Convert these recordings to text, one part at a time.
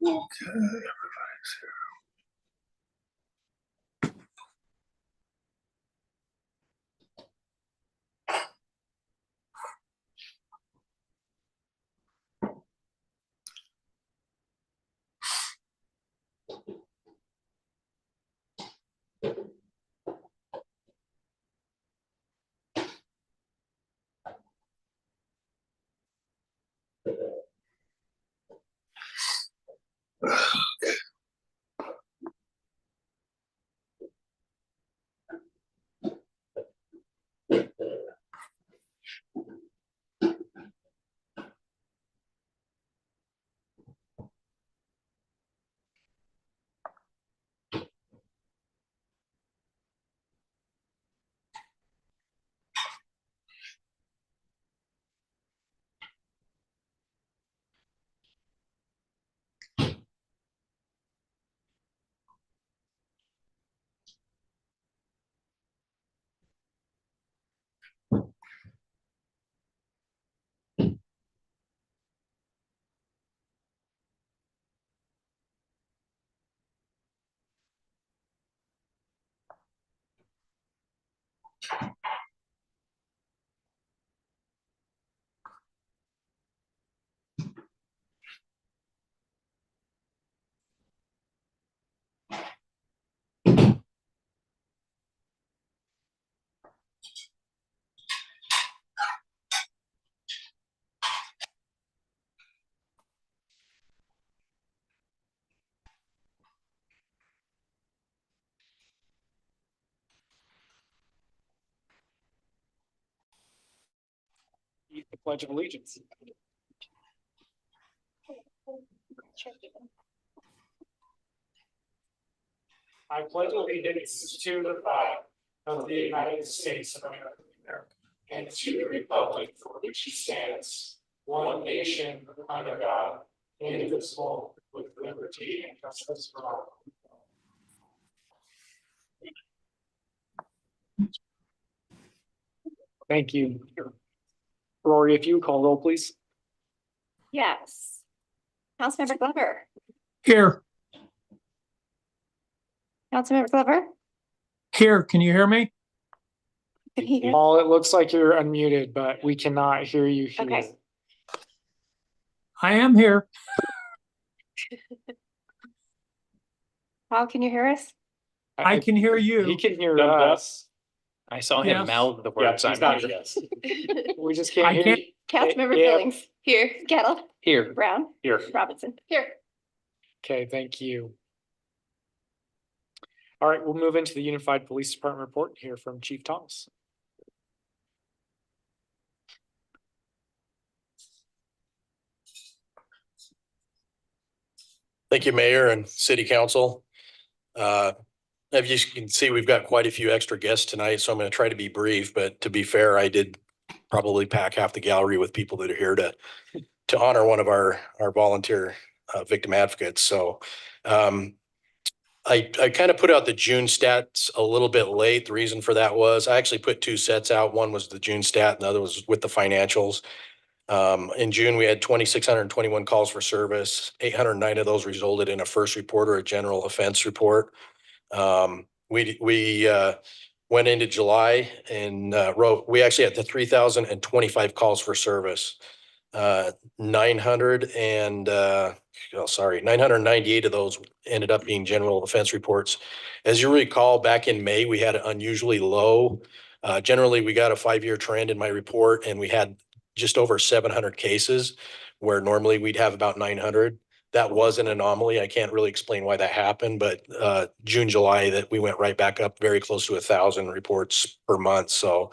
Okay, everybody's here. The Pledge of Allegiance. I pledge allegiance to the flag of the United States of America and to the republic for which it stands, one nation under God, indivisible, with liberty and justice for all. Thank you. Rory, if you call roll, please. Yes. Councilmember Glover. Here, Councilmember Glover. here, can you hear me? Can he hear? Paul, it looks like you're unmuted, but we cannot hear you here. Okay. I am here. Paul, can you hear us? I can hear you. He can hear Thumbs up. us. I saw Yes. him mouth the Yeah, words. he's I'm not here. yes. We just can't I hear can't- you. Councilmember Yeah. Billings. Here. Gettle. Here. Brown. Here. Robinson. Here. Okay, thank you. All right, we'll move into the Unified Police Department report and hear from Chief Thomas. Thank you, Mayor and City Council. As you can see, we've got quite a few extra guests tonight, so I'm going to try to be brief, but to be fair, I did probably pack half the gallery with people that are here to honor one of our volunteer victim advocates. So I kind of put out the June stats a little bit late. The reason for that was I actually put two sets out. One was the June stat and the other was with the financials. In June, we had 2,621 calls for service. 809 of those resulted in a first report or a general offense report. We went into July and we actually had the 3,025 calls for service. 998 of those ended up being general offense reports. As you recall, back in May, we had an unusually low. Generally, we got a 5-year trend in my report, and we had just over 700 cases, where normally we'd have about 900. That was an anomaly. I can't really explain why that happened, but June, July, that we went right back up very close to 1,000 reports per month. So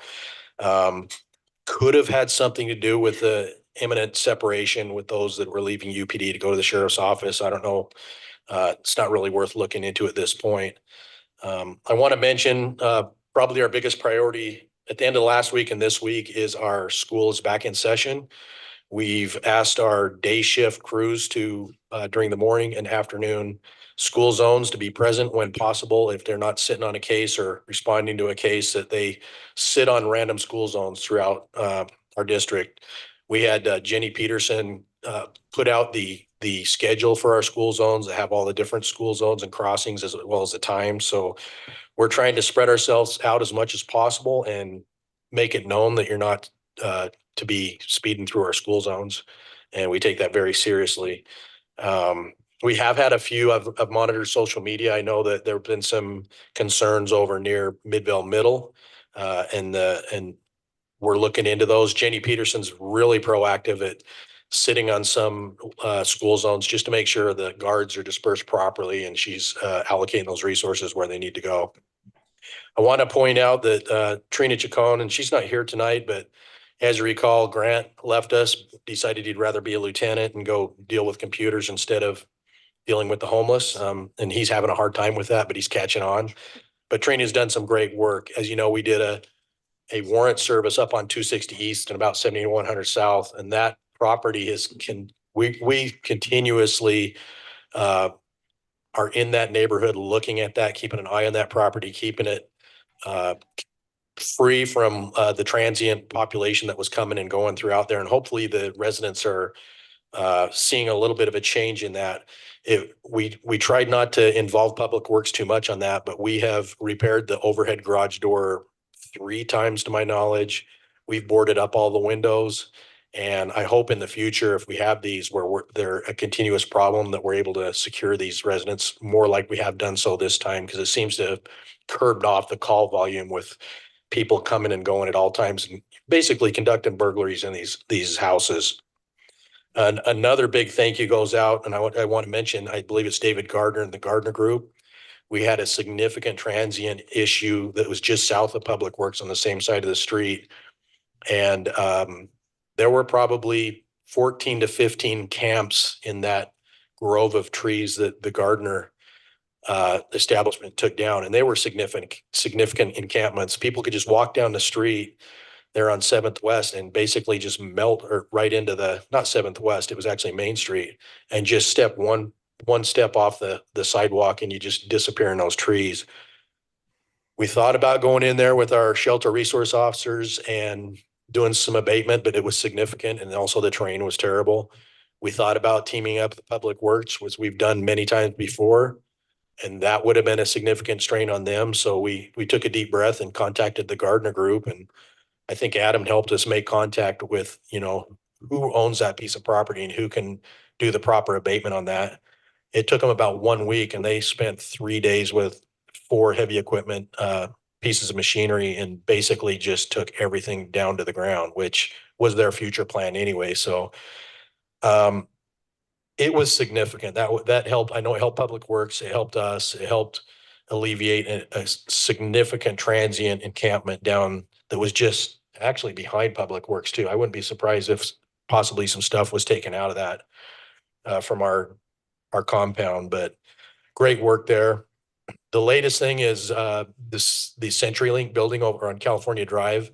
could have had something to do with the imminent separation with those that were leaving UPD to go to the sheriff's office. I don't know. It's not really worth looking into at this point. I want to mention probably our biggest priority at the end of last week and this week is our school is back in session. We've asked our day shift crews to, during the morning and afternoon school zones, to be present when possible. If they're not sitting on a case or responding to a case, that they sit on random school zones throughout our district. We had Jenny Peterson put out the the schedule for our school zones that have all the different school zones and crossings as well as the time. So we're trying to spread ourselves out as much as possible and make it known that you're not to be speeding through our school zones. And we take that very seriously. We have had a few. I've monitored social media. I know that there have been some concerns over near Midvale Middle, and we're looking into those. Jenny Peterson's really proactive at sitting on some school zones just to make sure the guards are dispersed properly, and she's allocating those resources where they need to go. I want to point out that Trina Chacon, and she's not here tonight, but as you recall, Grant left us, decided he'd rather be a lieutenant and go deal with computers instead of dealing with the homeless. And he's having a hard time with that, but he's catching on. But Trina's done some great work. As you know, we did a warrant service up on 260 East and about 7100 South, and that property we continuously are in that neighborhood, looking at that, keeping an eye on that property, keeping it free from the transient population that was coming and going throughout there. And hopefully the residents are seeing a little bit of a change in that. We tried not to involve Public Works too much on that, but we have repaired the overhead garage door 3 times to my knowledge. We've boarded up all the windows. And I hope in the future, if we have these where they're a continuous problem, that we're able to secure these residents more like we have done so this time, because it seems to have curbed off the call volume with people coming and going at all times and basically conducting burglaries in these houses. Another big thank you goes out, and I want to mention, I believe it's David Gardner and the Gardner Group. We had a significant transient issue that was just south of Public Works on the same side of the street. And there were probably 14 to 15 camps in that grove of trees that the Gardner establishment took down. And they were significant encampments. People could just walk down the street there on 7th West and basically just melt or right into not 7th West, it was actually Main Street, and just step one step off the sidewalk and you just disappear in those trees. We thought about going in there with our shelter resource officers and doing some abatement, but it was significant. And also the terrain was terrible. We thought about teaming up with Public Works, which we've done many times before, and that would have been a significant strain on them. So we took a deep breath and contacted the Gardner Group, and I think Adam helped us make contact with, who owns that piece of property and who can do the proper abatement on that. It took them about 1 week, and they spent 3 days with 4 heavy equipment, pieces of machinery, and basically just took everything down to the ground, which was their future plan anyway. So it was significant. That helped. I know it helped Public Works. It helped us. It helped alleviate a significant transient encampment down that was just actually behind Public Works too. I wouldn't be surprised if possibly some stuff was taken out of that from our compound, but great work there. The latest thing is the CenturyLink building over on California Drive.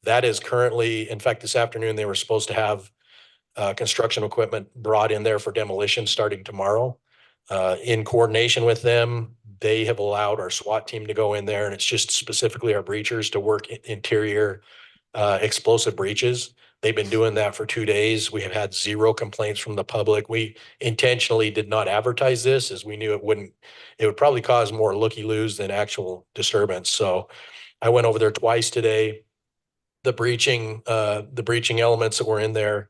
That is currently, in fact, this afternoon, they were supposed to have construction equipment brought in there for demolition starting tomorrow. In coordination with them, they have allowed our SWAT team to go in there, and it's just specifically our breachers to work interior explosive breaches. They've been doing that for 2 days. We have had 0 complaints from the public. We intentionally did not advertise this, as we knew it would probably cause more looky-loos than actual disturbance. So I went over there twice today. The breaching elements that were in there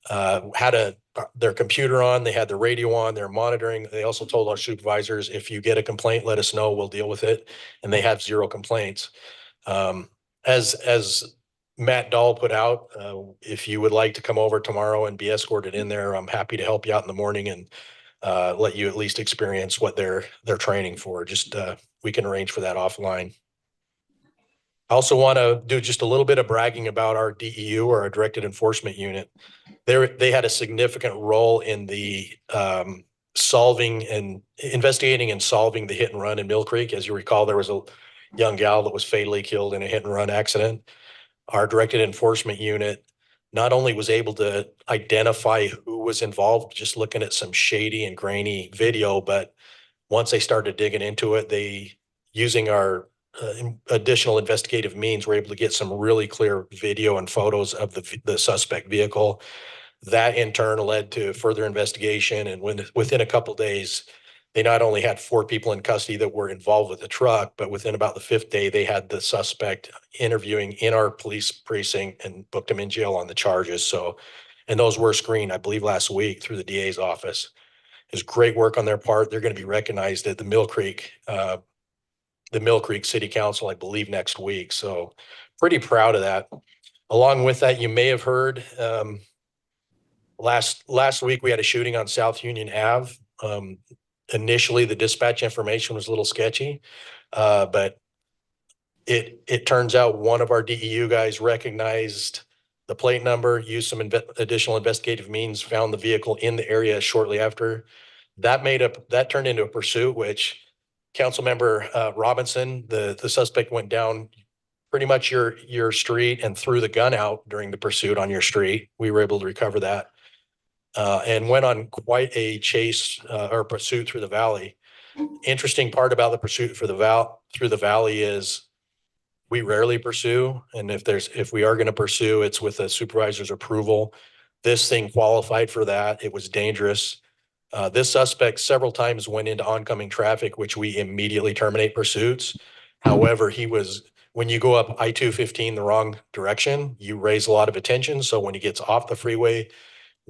had their computer on, they had their radio on, they're monitoring. They also told our supervisors, if you get a complaint, let us know, we'll deal with it. And they have 0 complaints. As Matt Dahl put out, if you would like to come over tomorrow and be escorted in there, I'm happy to help you out in the morning and let you at least experience what they're training for. Just we can arrange for that offline. I also want to do just a little bit of bragging about our DEU, or our Directed Enforcement Unit. They had a significant role in the investigating and solving the hit and run in Mill Creek. As you recall, there was a young gal that was fatally killed in a hit and run accident. Our Directed Enforcement Unit not only was able to identify who was involved, just looking at some shady and grainy video, but once they started digging into it, using our additional investigative means, were able to get some really clear video and photos of the suspect vehicle. That in turn led to further investigation. And within a couple days, they not only had 4 people in custody that were involved with the truck, but within about the 5th day, they had the suspect interviewing in our police precinct and booked him in jail on the charges. So, and those were screened, I believe, last week through the DA's office. It's great work on their part. They're going to be recognized at the Mill Creek City Council, I believe, next week. So pretty proud of that. Along with that, you may have heard, last week we had a shooting on South Union Ave. Initially, the dispatch information was a little sketchy, but it turns out one of our DEU guys recognized the plate number, used some additional investigative means, found the vehicle in the area shortly after. That turned into a pursuit, which Councilmember Robinson, the suspect, went down pretty much your street and threw the gun out during the pursuit on your street. We were able to recover that. And went on quite a chase or pursuit through the valley. Interesting part about the pursuit through the valley is we rarely pursue. And if we are going to pursue, it's with a supervisor's approval. This thing qualified for that. It was dangerous. This suspect several times went into oncoming traffic, which we immediately terminate pursuits. However, when you go up I-215 the wrong direction, you raise a lot of attention. So when he gets off the freeway,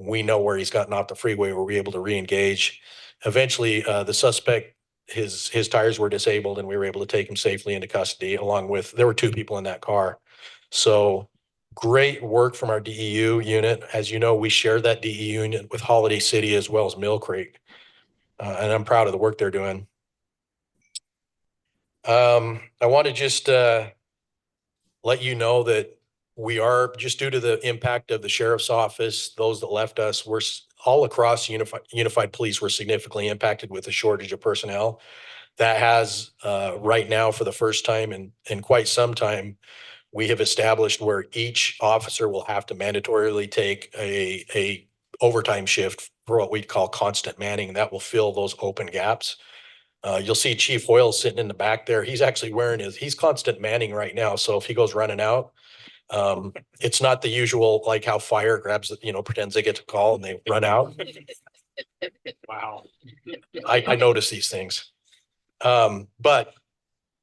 we know where he's gotten off the freeway. We're able to re-engage. Eventually, the suspect, his tires were disabled, and we were able to take him safely into custody. There were 2 people in that car. So great work from our DEU unit. As you know, we share that DEU unit with Holiday City as well as Mill Creek, and I'm proud of the work they're doing. I want to just let you know that we are, just due to the impact of the sheriff's office, those that left us, we're all across unified police were significantly impacted with a shortage of personnel. That has right now, for the first time in quite some time, we have established where each officer will have to mandatorily take a overtime shift for what we'd call constant manning. That will fill those open gaps. You'll see Chief Hoyle sitting in the back there. He's actually he's constant manning right now. So if he goes running out, it's not the usual, like how fire grabs, pretends they get to call and they run out. Wow. I notice these things. But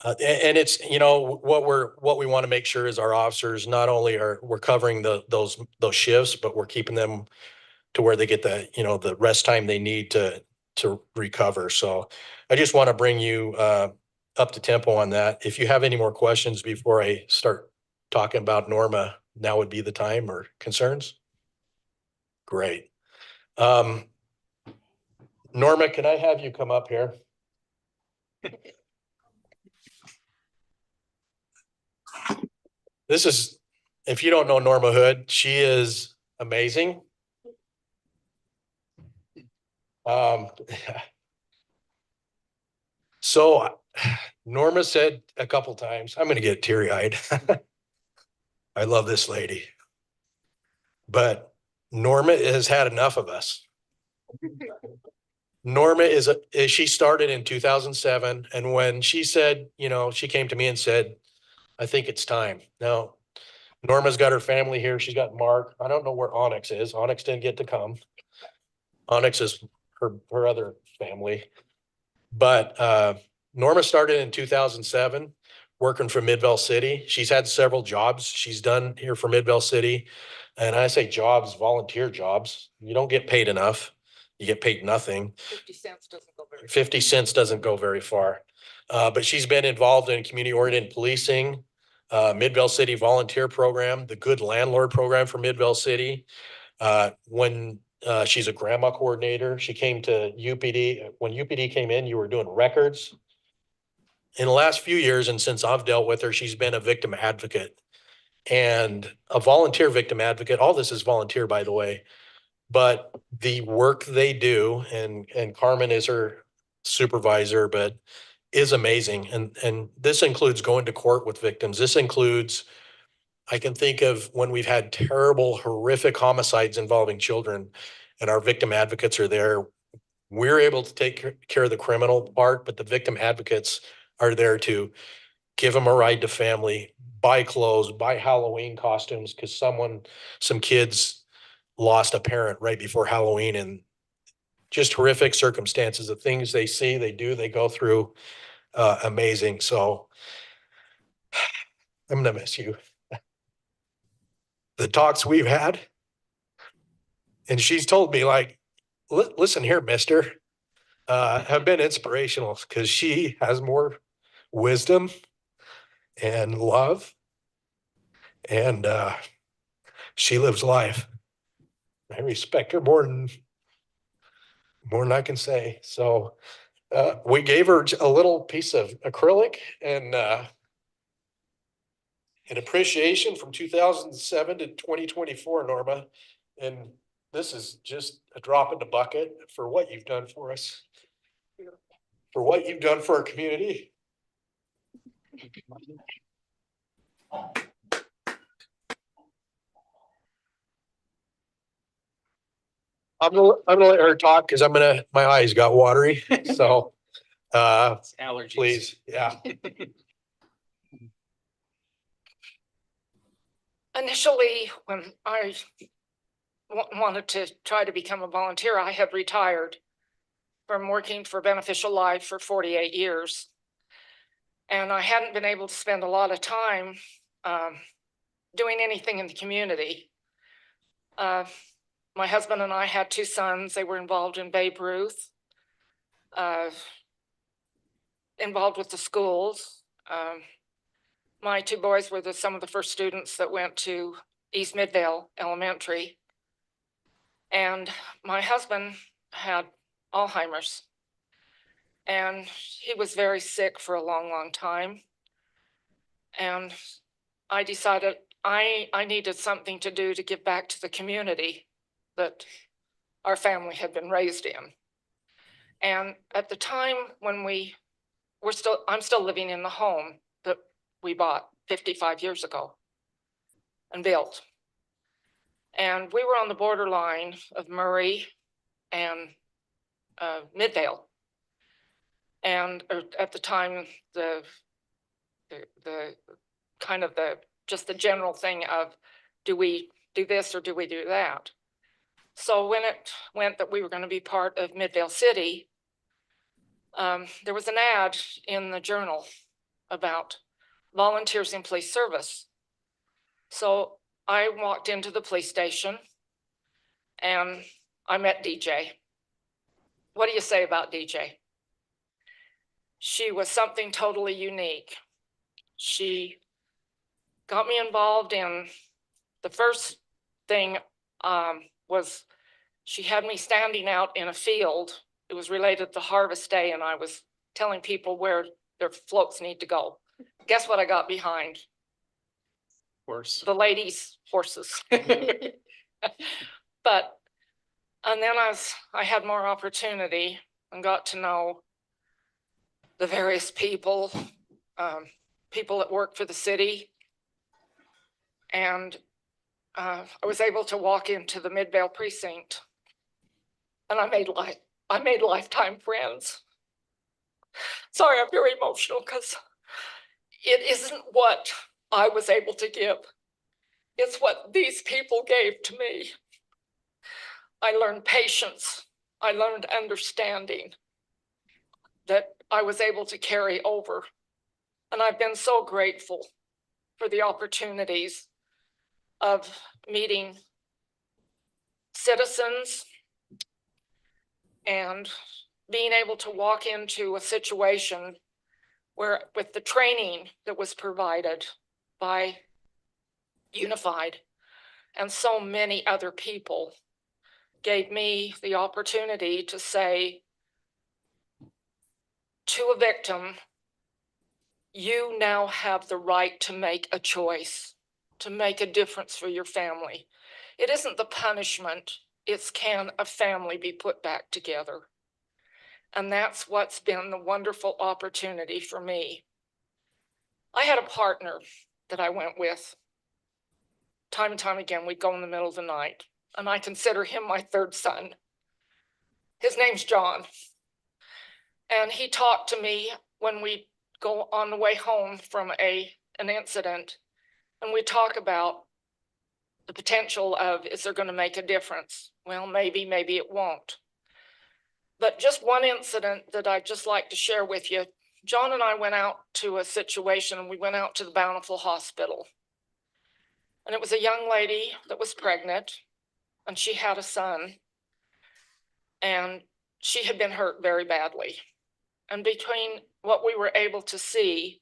it's, what we want to make sure is our officers, not only we're covering those shifts, but we're keeping them to where they get the rest time they need to recover. So I just want to bring you up to tempo on that. If you have any more questions before I start talking about Norma, now would be the time, or concerns? Great. Norma, can I have you come up here? If you don't know Norma Hood, she is amazing. So Norma said a couple times, I'm going to get teary-eyed. I love this lady, but Norma has had enough of us. Norma she started in 2007. And when she said, she came to me and said, I think it's time. Now, Norma's got her family here. She's got Mark. I don't know where Onyx is. Onyx didn't get to come. Onyx is her other family. But Norma started in 2007, working for Midvale City. She's had several jobs she's done here for Midvale City. And I say jobs, volunteer jobs. You don't get paid enough. You get paid nothing. 50 cents doesn't go very far. 50 cents doesn't go very far. But she's been involved in community-oriented policing, Midvale City volunteer program, the Good Landlord program for Midvale City. When she's a grandma coordinator, she came to UPD. When UPD came in, you were doing records. In the last few years, and since I've dealt with her, she's been a victim advocate and a volunteer victim advocate. All this is volunteer, by the way. But the work they do, and Carmen is her supervisor, but is amazing. And this includes going to court with victims. This includes, I can think of when we've had terrible, horrific homicides involving children, and our victim advocates are there. We're able to take care of the criminal part, but the victim advocates are there to give them a ride to family, buy clothes, buy Halloween costumes, because some kids lost a parent right before Halloween, and just horrific circumstances, the things they see, they do, they go through, amazing. So I'm gonna miss you. The talks we've had, and she's told me like, listen here, mister, have been inspirational because she has more wisdom and love, and she lives life. I respect her more than I can say. So we gave her a little piece of acrylic and an appreciation from 2007 to 2024, Norma. And this is just a drop in the bucket for what you've done for us, for what you've done for our community. I'm gonna let her talk because my eyes got watery. So Allergies. please, yeah. Initially, when I wanted to try to become a volunteer, I had retired from working for Beneficial Life for 48 years. And I hadn't been able to spend a lot of time doing anything in the community. My husband and I had 2 sons. They were involved in Babe Ruth, involved with the schools. My 2 boys were some of the first students that went to East Midvale Elementary. And my husband had Alzheimer's, and he was very sick for a long, long time. And I decided I needed something to do to give back to the community that our family had been raised in. And at the time when I'm still living in the home that we bought 55 years ago and built. And we were on the borderline of Murray and Midvale. And at the time, the kind of just the general thing of, do we do this or do we do that? So when it went that we were going to be part of Midvale City, there was an ad in the Journal about volunteers in police service. So I walked into the police station and I met DJ. What do you say about DJ? She was something totally unique. She got me involved in the first thing was she had me standing out in a field. It was related to Harvest Day, and I was telling people where their floats need to go. Guess what I got behind? Horse. The ladies' horses. But, and then I had more opportunity and got to know the various people, people that work for the city. And I was able to walk into the Midvale precinct, and I made lifetime friends. Sorry, I'm very emotional because it isn't what I was able to give. It's what these people gave to me. I learned patience. I learned understanding that I was able to carry over. And I've been so grateful for the opportunities of meeting citizens and being able to walk into a situation where, with the training that was provided by Unified and so many other people, gave me the opportunity to say to a victim, you now have the right to make a choice, to make a difference for your family. It isn't the punishment, it's can a family be put back together? And that's what's been the wonderful opportunity for me. I had a partner that I went with. Time and time again, we'd go in the middle of the night, and I consider him my 3rd son. His name's John. And he talked to me when we go on the way home from an incident, and we talk about the potential of, is there going to make a difference? Well, maybe it won't. But just one incident that I'd just like to share with you. John and I went out to a situation, we went out to the Bountiful Hospital. And it was a young lady that was pregnant, and she had a son. And she had been hurt very badly. And between what we were able to see,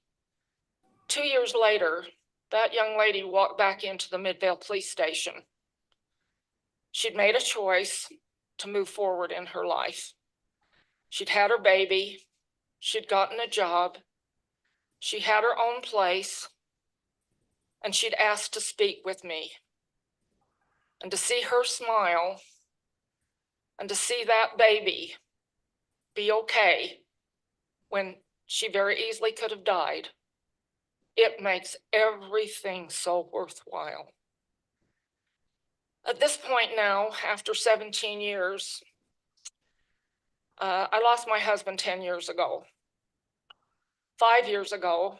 2 years later, that young lady walked back into the Midvale police station. She'd made a choice to move forward in her life. She'd had her baby, she'd gotten a job, she had her own place, and she'd asked to speak with me. And to see her smile and to see that baby be okay when she very easily could have died, it makes everything so worthwhile. At this point now, after 17 years, I lost my husband 10 years ago. 5 years ago,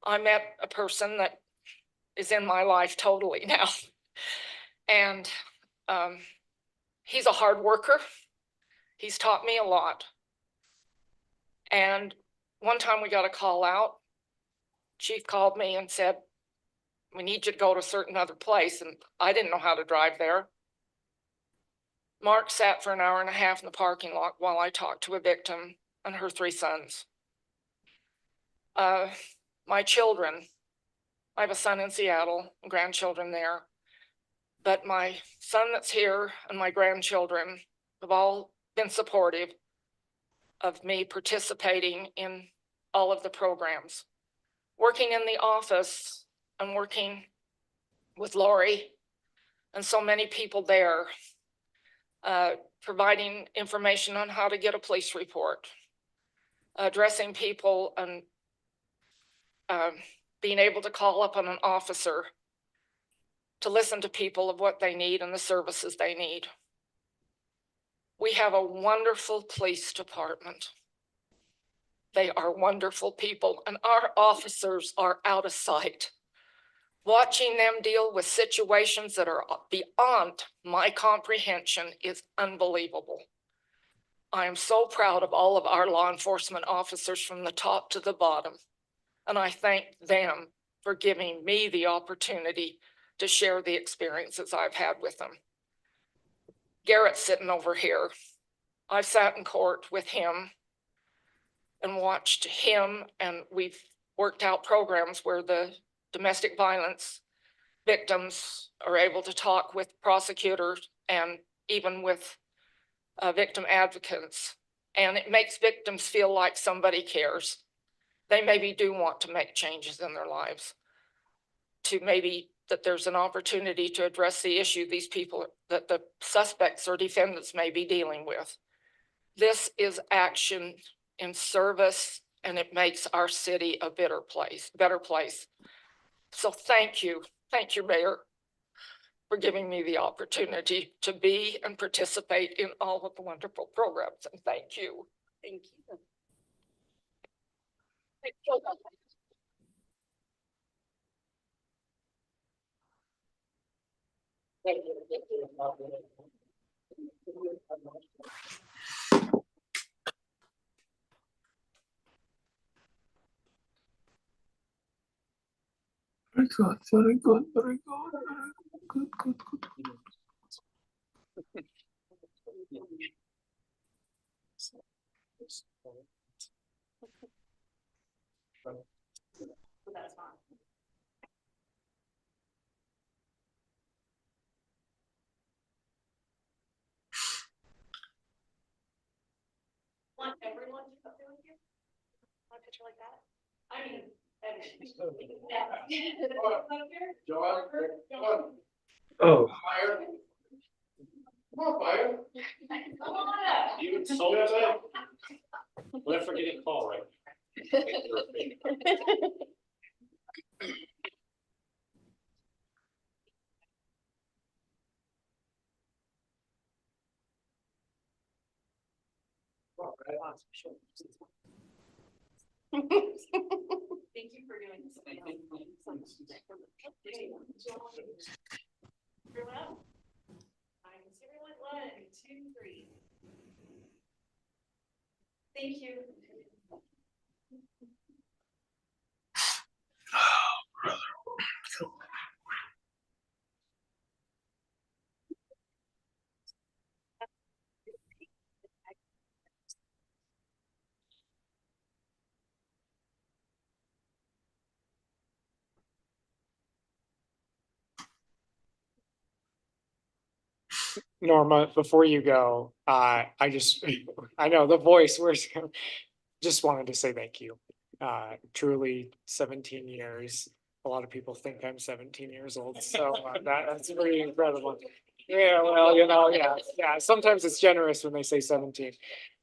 I met a person that is in my life totally now. And he's a hard worker. He's taught me a lot. And one time we got a call out. Chief called me and said, we need you to go to a certain other place. And I didn't know how to drive there. Mark sat for an hour and a half in the parking lot while I talked to a victim and her 3 sons. My children, I have a son in Seattle, grandchildren there, but my son that's here and my grandchildren have all been supportive of me participating in all of the programs. Working in the office and working with Lori and so many people there, providing information on how to get a police report, addressing people and being able to call up on an officer to listen to people of what they need and the services they need. We have a wonderful police department. They are wonderful people, and our officers are out of sight. Watching them deal with situations that are beyond my comprehension is unbelievable. I am so proud of all of our law enforcement officers from the top to the bottom, and I thank them for giving me the opportunity to share the experiences I've had with them. Garrett's sitting over here. I've sat in court with him and watched him, and we've worked out programs where the domestic violence victims are able to talk with prosecutors and even with victim advocates. And it makes victims feel like somebody cares. They maybe do want to make changes in their lives, to maybe that there's an opportunity to address the issue these people, that the suspects or defendants may be dealing with. This is action in service, and it makes our city a better place. So thank you, Mayor, for giving me the opportunity to be and participate in all of the wonderful programs, and thank you. Thank you. Very good, very good, very good, very good, good. That's fine. Want everyone to come down here? Want a picture like that? I mean, Oh. Come on up. You sold it? What if we're getting call right? Thank you for doing this. Everyone up? I can see everyone. 1, 2, 3. Thank you. Norma, before you go, I know the voice, just wanted to say thank you. Truly 17 years. A lot of people think I'm 17 years old, so that's pretty incredible. Yeah, well, yeah, sometimes it's generous when they say 17.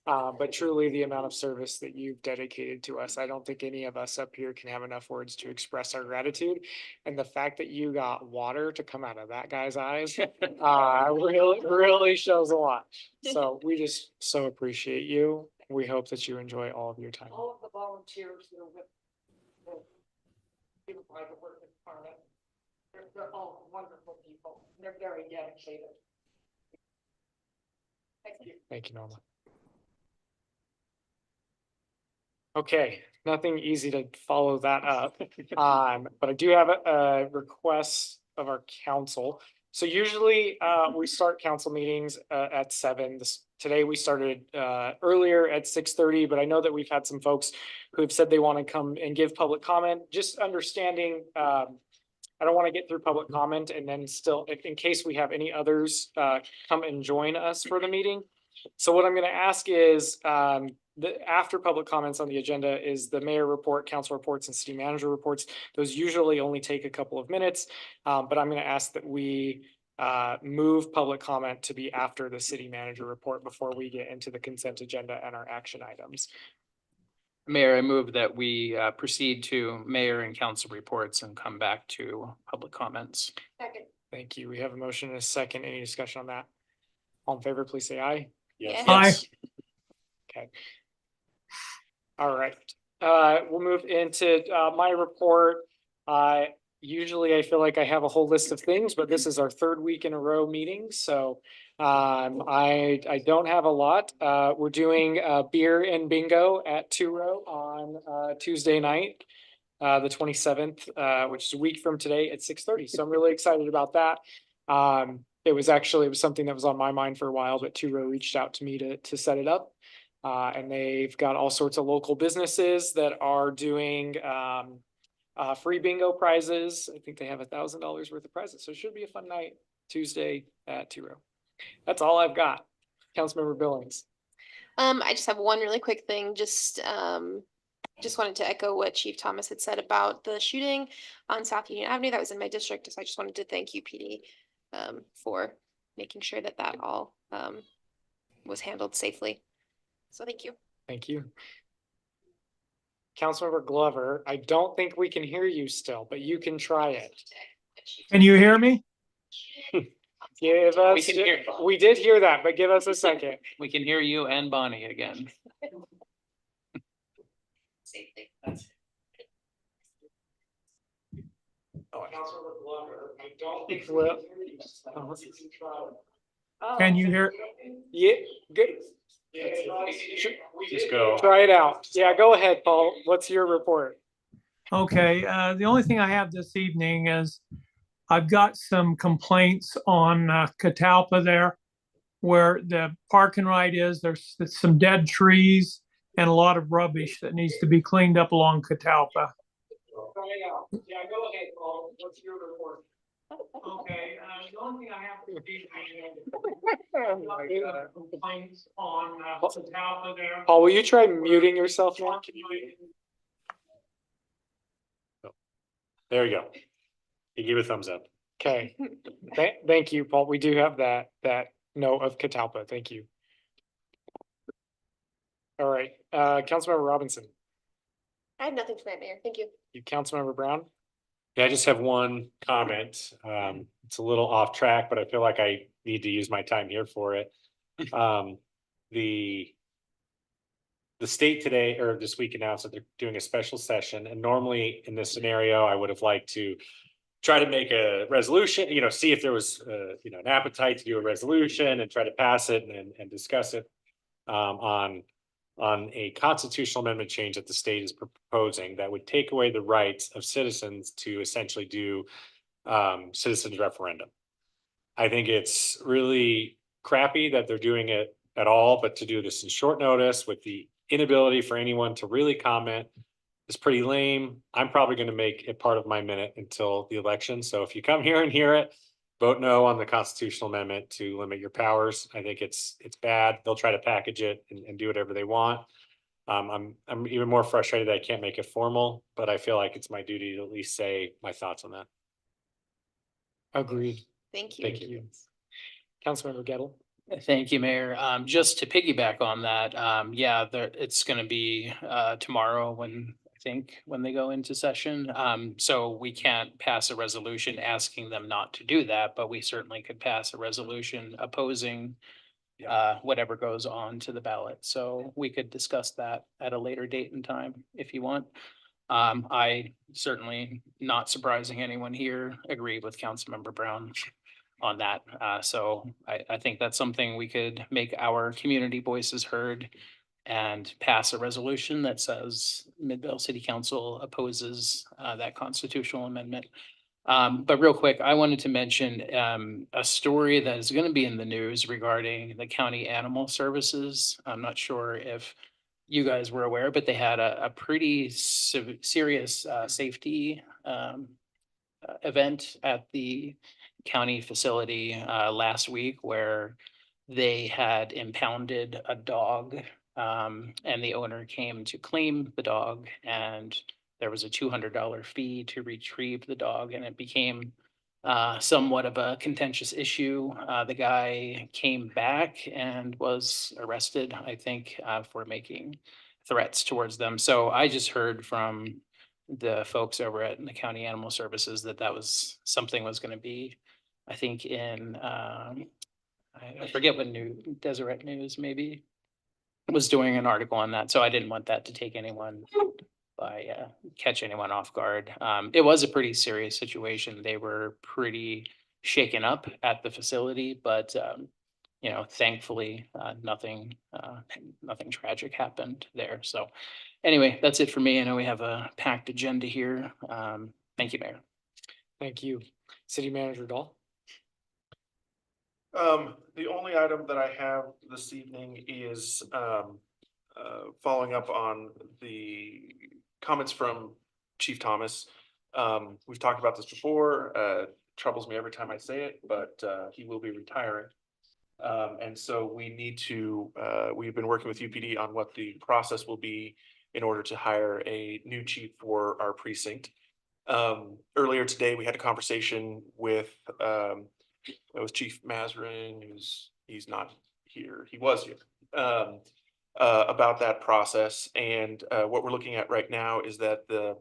But truly the amount of service that you've dedicated to us, I don't think any of us up here can have enough words to express our gratitude. And the fact that you got water to come out of that guy's eyes, really shows a lot. So we just so appreciate you. We hope that you enjoy all of your time. All of the volunteers that are with people by the work department, they're all wonderful people. They're very dedicated. Thank you. Thank you, Norma. Okay, nothing easy to follow that up. But I do have a request of our council. So usually we start council meetings at 7. Today we started earlier at 6:30, but I know that we've had some folks who have said they want to come and give public comment, just understanding I don't want to get through public comment and then still, in case we have any others come and join us for the meeting. So what I'm going to ask is after public comments on the agenda is the mayor report, council reports, and city manager reports. Those usually only take a couple of minutes, but I'm going to ask that we move public comment to be after the city manager report before we get into the consent agenda and our action items. Mayor, I move that we proceed to mayor and council reports and come back to public comments. Second. Thank you. We have a motion and a second. Any discussion on that? All in favor, please say aye. Yes. Aye. Okay. All right. We'll move into my report. Usually I feel like I have a whole list of things, but this is our 3rd week in a row meeting. So I don't have a lot. We're doing beer and bingo at 2 Row on Tuesday night, the 27th, which is a week from today at 6:30. So I'm really excited about that. It was something that was on my mind for a while, but 2 Row reached out to me to set it up. And they've got all sorts of local businesses that are doing free bingo prizes. I think they have $1,000 worth of prizes. So it should be a fun night Tuesday at 2 Row. That's all I've got. Councilmember Billings. I just have one really quick thing, just wanted to echo what Chief Thomas had said about the shooting on South Union Avenue. That was in my district, so I just wanted to thank you, PD, for making sure that all was handled safely. So thank you. Thank you. Councilmember Glover, I don't think we can hear you still, but you can try it. Can you hear me? Give us, we did hear that, but give us a second. We can hear you and Bonnie again. Safely. Councilmember Glover, I don't think Can you hear? Yeah, good. Just go. Try it out. Yeah, go ahead, Paul. What's your report? Okay, the only thing I have this evening is I've got some complaints on Catalpa there where the park and ride is. There's some dead trees and a lot of rubbish that needs to be cleaned up along Catalpa. Try it out. Yeah, go ahead, Paul. What's your report? Okay, the only thing I have to complaints on Catalpa there. Paul, will you try muting yourself now? There you go. He gave a thumbs up. Okay. Thank you, Paul. We do have that note of Catalpa. Thank you. All right, Councilmember Robinson. I have nothing tonight, Mayor. Thank you. You, Councilmember Brown. Yeah, I just have one comment. It's a little off track, but I feel like I need to use my time here for it. The the state today or this week announced that they're doing a special session, and normally in this scenario, I would have liked to try to make a resolution, see if there was, an appetite to do a resolution and try to pass it and discuss it on a constitutional amendment change that the state is proposing that would take away the rights of citizens to essentially do citizens referendum. I think it's really crappy that they're doing it at all, but to do this in short notice with the inability for anyone to really comment is pretty lame. I'm probably going to make it part of my minute until the election. So if you come here and hear it, vote no on the constitutional amendment to limit your powers. I think it's bad. They'll try to package it and do whatever they want. I'm even more frustrated that I can't make it formal, but I feel like it's my duty to at least say my thoughts on that. Agreed. Thank you. Thank you. Councilmember Gettle. Thank you, Mayor. Just to piggyback on that, it's gonna be tomorrow when they go into session. So we can't pass a resolution asking them not to do that, but we certainly could pass a resolution opposing whatever goes on to the ballot. So we could discuss that at a later date and time if you want. I certainly, not surprising anyone here, agree with Councilmember Brown on that. So I think that's something we could make our community voices heard and pass a resolution that says Midvale City Council opposes that constitutional amendment. But real quick, I wanted to mention a story that is going to be in the news regarding the county animal services. I'm not sure if you guys were aware, but they had a pretty serious safety event at the county facility last week where they had impounded a dog, and the owner came to claim the dog, and there was a $200 fee to retrieve the dog, and it became somewhat of a contentious issue. The guy came back and was arrested, I think, for making threats towards them. So I just heard from the folks over at the county animal services that was something was going to be, I think in, I forget what Deseret News maybe was doing an article on that. So I didn't want that to take anyone catch anyone off guard. It was a pretty serious situation. They were pretty shaken up at the facility, but thankfully, nothing tragic happened there. So anyway, that's it for me. I know we have a packed agenda here. Thank you, Mayor. Thank you. City Manager Dahl. The only item that I have this evening is following up on the comments from Chief Thomas. We've talked about this before. Troubles me every time I say it, but he will be retiring. And so we need to, we've been working with UPD on what the process will be in order to hire a new chief for our precinct. Earlier today, we had a conversation with, it was Chief Mazarin, he's not here, he was here, about that process. And what we're looking at right now is that the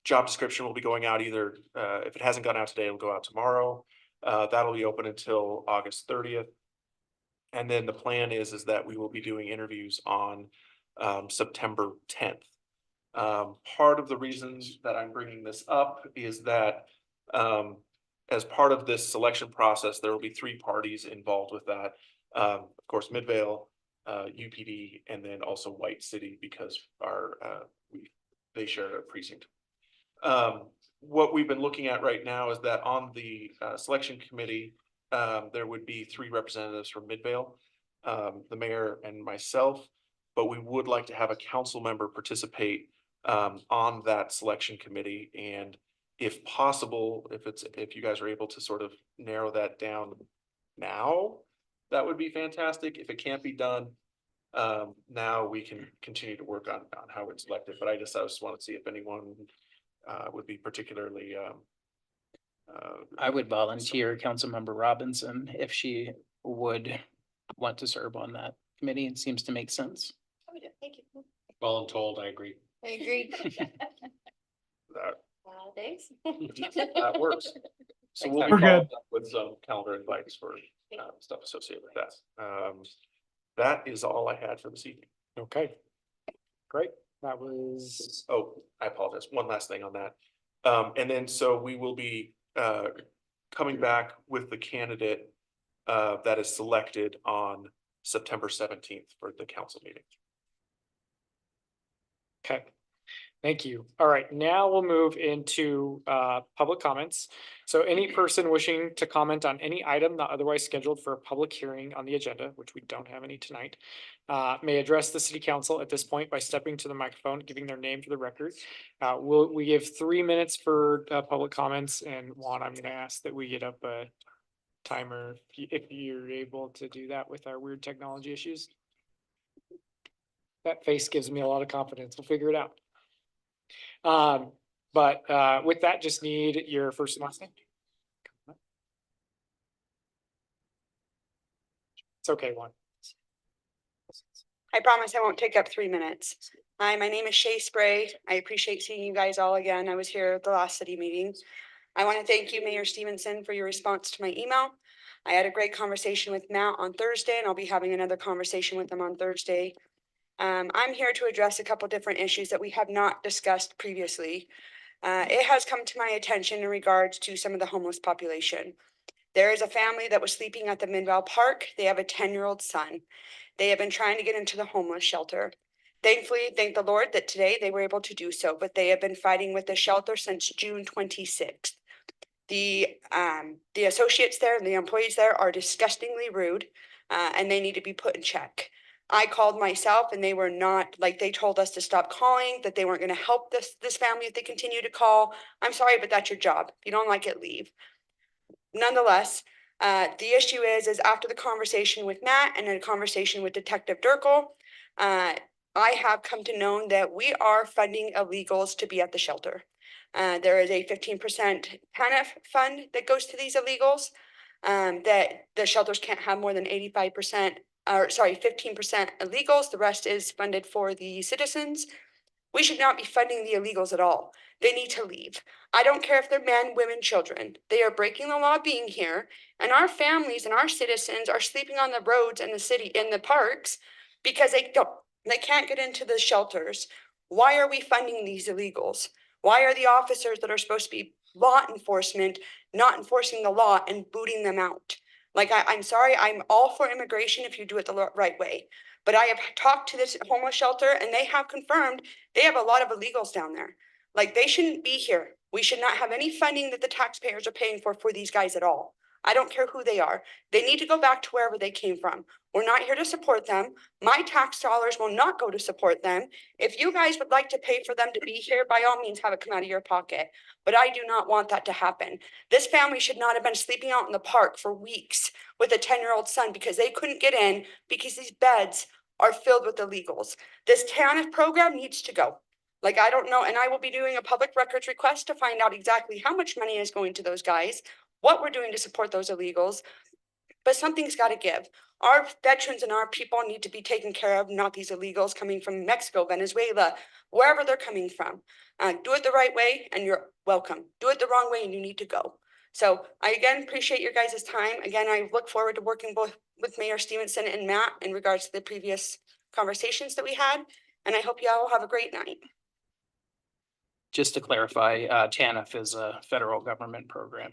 job description will be going out either, if it hasn't gone out today, it'll go out tomorrow. That'll be open until August 30th. And then the plan is that we will be doing interviews on September 10th. Part of the reasons that I'm bringing this up is that as part of this selection process, there will be 3 parties involved with that. Of course, Midvale, UPD, and then also White City, because they share a precinct. What we've been looking at right now is that on the selection committee, there would be 3 representatives from Midvale, the mayor and myself, but we would like to have a council member participate on that selection committee. And if possible, if you guys are able to sort of narrow that down now, that would be fantastic. If it can't be done now, we can continue to work on how it's selected. But I just want to see if anyone would be particularly I would volunteer Councilmember Robinson if she would want to serve on that committee. It seems to make sense. Thank you. Voluntold, I agree. I agree. Thanks. that works. So we'll be We're following good. up with some calendar invites for stuff associated with that. That is all I had for this evening. Okay. Great. That was, Oh, I apologize. One last thing on that. And then so we will be coming back with the candidate that is selected on September 17th for the council meeting. okay. Thank you. All right, now we'll move into public comments. So any person wishing to comment on any item not otherwise scheduled for a public hearing on the agenda, which we don't have any tonight, may address the city council at this point by stepping to the microphone, giving their name for the record. We give 3 minutes for public comments, and Juan, I'm gonna ask that we get up a timer if you're able to do that with our weird technology issues. That face gives me a lot of confidence. We'll figure it out. But with that, just need your first and last name. It's okay, Juan. I promise I won't take up 3 minutes. Hi, my name is Shay Spray. I appreciate seeing you guys all again. I was here at the last city meeting. I want to thank you, Mayor Stevenson, for your response to my email. I had a great conversation with Matt on Thursday, and I'll be having another conversation with him on Thursday. I'm here to address a couple different issues that we have not discussed previously. It has come to my attention in regards to some of the homeless population. There is a family that was sleeping at the Midvale Park. They have a 10-year-old son. They have been trying to get into the homeless shelter. Thankfully, thank the Lord that today they were able to do so, but they have been fighting with the shelter since June 26th. The associates there and the employees there are disgustingly rude, and they need to be put in check. I called myself and they were not, like, they told us to stop calling, that they weren't going to help this family if they continue to call. I'm sorry, but that's your job. If you don't like it, leave. Nonetheless, the issue is after the conversation with Matt and a conversation with Detective Durkle, I have come to know that we are funding illegals to be at the shelter. There is a 15% TANF fund that goes to these illegals, that the shelters can't have more than 85%, or sorry, 15% illegals. The rest is funded for the citizens. We should not be funding the illegals at all. They need to leave. I don't care if they're men, women, children. They are breaking the law being here, and our families and our citizens are sleeping on the roads and the city in the parks because they can't get into the shelters. Why are we funding these illegals? Why are the officers that are supposed to be law enforcement not enforcing the law and booting them out? Like, I'm sorry, I'm all for immigration if you do it the right way. But I have talked to this homeless shelter and they have confirmed they have a lot of illegals down there. Like, they shouldn't be here. We should not have any funding that the taxpayers are paying for these guys at all. I don't care who they are. They need to go back to wherever they came from. We're not here to support them. My tax dollars will not go to support them. If you guys would like to pay for them to be here, by all means, have it come out of your pocket. But I do not want that to happen. This family should not have been sleeping out in the park for weeks with a 10-year-old son because they couldn't get in because these beds are filled with illegals. This TANF program needs to go. Like, I don't know, and I will be doing a public records request to find out exactly how much money is going to those guys, what we're doing to support those illegals, but something's got to give. Our veterans and our people need to be taken care of, not these illegals coming from Mexico, Venezuela, wherever they're coming from. Do it the right way and you're welcome. Do it the wrong way and you need to go. So I again appreciate your guys' time. Again, I look forward to working both with Mayor Stevenson and Matt in regards to the previous conversations that we had. And I hope you all have a great night. Just to clarify, TANF is a federal government program.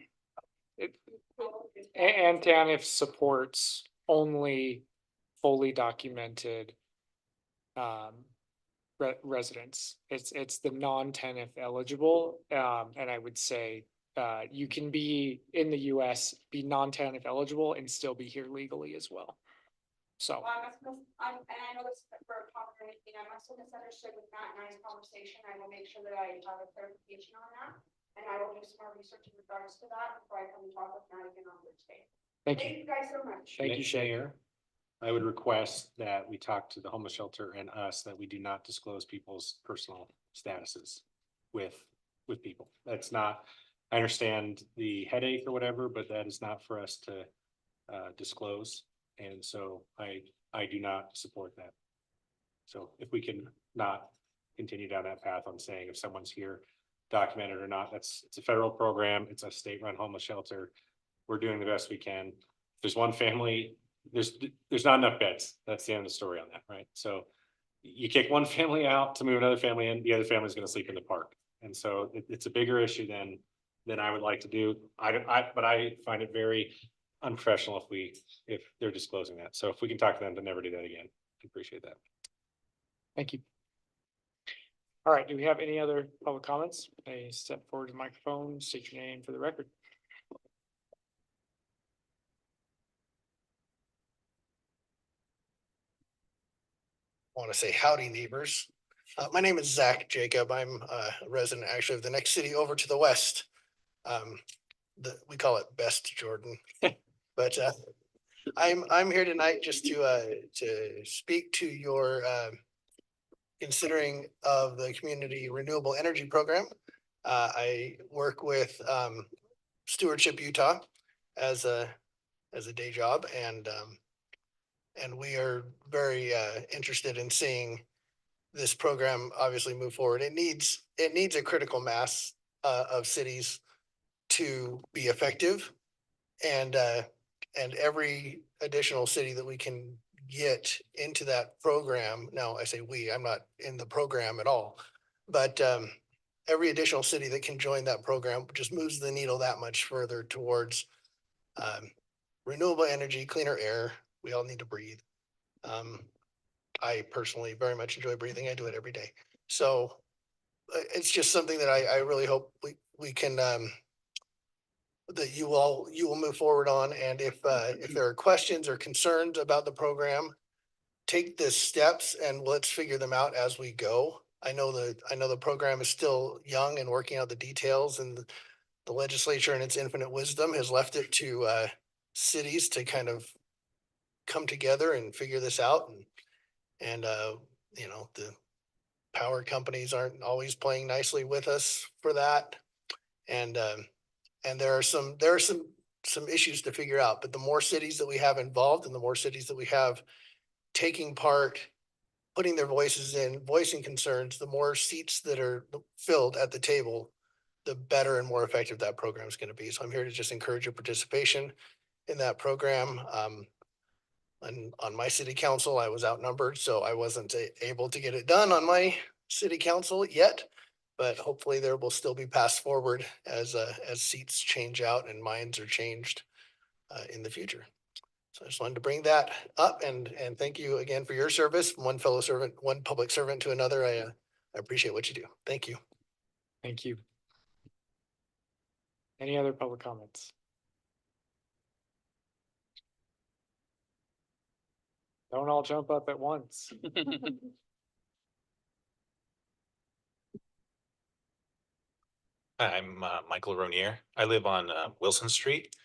And TANF supports only fully documented residents. It's the non-TANF eligible. And I would say you can be in the US, be non-TANF eligible and still be here legally as well. So. And I know this for a comment, I must have misunderstood with Matt and I's conversation. I will make sure that I have a clarification on that. And I will do some more research in regards to that before I come and talk with Matt again on Thursday. Thank Thank you guys so much. Thank you, Shay. Mayor, I would request that we talk to the homeless shelter and us, that we do not disclose people's personal statuses with people. That's not, I understand the headache or whatever, but that is not for us to disclose. And so I do not support that. So if we can not continue down that path on saying if someone's here documented or not, it's a federal program. It's a state-run homeless shelter. We're doing the best we can. If there's one family, there's not enough beds. That's the end of the story on that, right? So you kick one family out to move another family in, the other family's gonna sleep in the park. And so it's a bigger issue than I would like to do. But I find it very unprofessional if they're disclosing that. So if we can talk to them to never do that again, I appreciate that. Thank you. All right, do we have any other public comments? They step forward to the microphone, state your name for the record. Want to say howdy, neighbors. My name is Zach Jacob. I'm a resident actually of the next city over to the west. We call it Best Jordan. But I'm here tonight just to speak to your considering of the community renewable energy program. I work with Stewardship Utah as a day job, and we are very interested in seeing this program obviously move forward. It needs a critical mass of cities to be effective, and every additional city that we can get into that program. Now, I say we, I'm not in the program at all, but every additional city that can join that program just moves the needle that much further towards renewable energy, cleaner air. We all need to breathe. I personally very much enjoy breathing. I do it every day. So it's just something that I really hope we can that you will move forward on. And if there are questions or concerns about the program, take the steps and let's figure them out as we go. I know the program is still young and working out the details, and the legislature in its infinite wisdom has left it to cities to kind of come together and figure this out. And the power companies aren't always playing nicely with us for that. And there are some issues to figure out, but the more cities that we have involved and the more cities that we have taking part, putting their voices in, voicing concerns, the more seats that are filled at the table, the better and more effective that program is going to be. So I'm here to just encourage your participation in that program. And on my city council, I was outnumbered, so I wasn't able to get it done on my city council yet. But hopefully there will still be passed forward as seats change out and minds are changed in the future. So I just wanted to bring that up, and thank you again for your service, one fellow servant, one public servant to another. I appreciate what you do. Thank you. Thank you. Any other public comments? Don't all jump up at once. Hi, I'm Michael Ronier. I live on Wilson Street.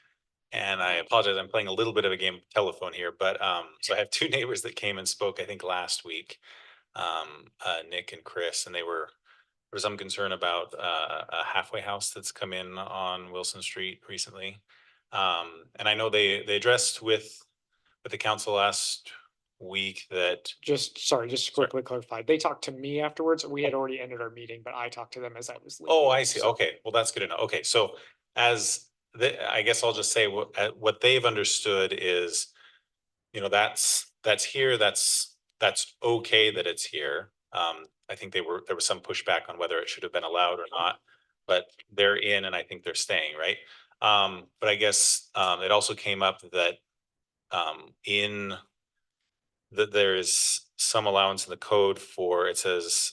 And I apologize, I'm playing a little bit of a game of telephone here, but so I have two neighbors that came and spoke, I think, last week, Nick and Chris, and there was some concern about a halfway house that's come in on Wilson Street recently. And I know they addressed with the council last week that Just to quickly clarify, they talked to me afterwards. We had already ended our meeting, but I talked to them as I was leaving. Oh, I see. So- Okay, well, that's good to know. Okay, so I guess I'll just say what they've understood is, that's here, that's okay that it's here. I think there was some pushback on whether it should have been allowed or not, but they're in and I think they're staying, right? But I guess it also came up that there is some allowance in the code for, it says,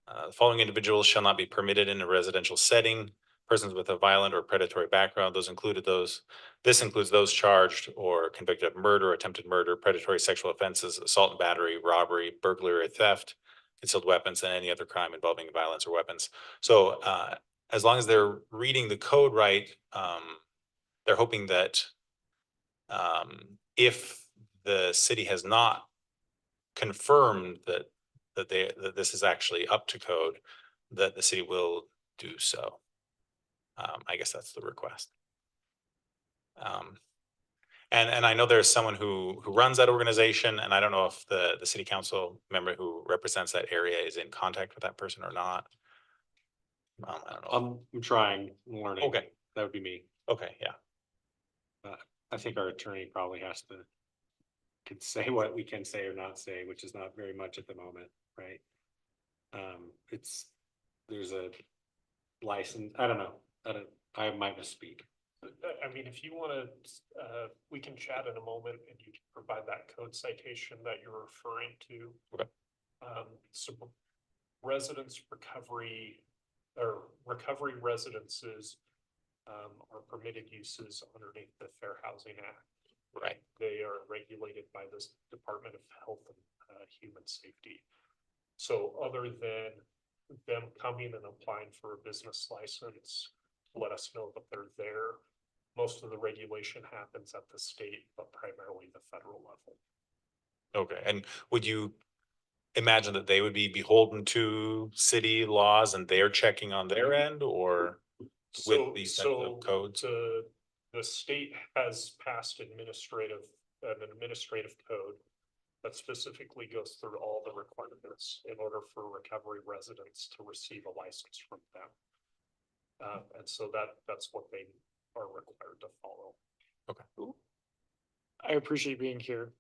the following individuals shall not be permitted in a residential setting. Persons with a violent or predatory background, this includes those charged or convicted of murder, attempted murder, predatory sexual offenses, assault and battery, robbery, burglary, or theft, concealed weapons, and any other crime involving violence or weapons. So as long as they're reading the code right, they're hoping that if the city has not confirmed that this is actually up to code, that the city will do so. I guess that's the request. And I know there's someone who runs that organization, and I don't know if the city council member who represents that area is in contact with that person or not. I don't know. I'm trying, I'm learning. Okay. That would be me. Okay, yeah. I think our attorney probably has to can say what we can say or not say, which is not very much at the moment, right? There's a license, I don't know, I might misspeak. I mean, if you wanna, we can chat in a moment and you can provide that code citation that you're referring to. Okay. So residence recovery or recovery residences are permitted uses underneath the Fair Housing Act. Right. They are regulated by this Department of Health and Human Safety. So other than them coming and applying for a business license, let us know that they're there. Most of the regulation happens at the state, but primarily the federal level. Okay, and would you imagine that they would be beholden to city laws and they're checking on their end, or So, with these types of codes? the state has passed an administrative code that specifically goes through all the requirements in order for recovery residents to receive a license from them. And so that's what they are required to follow. I appreciate being here.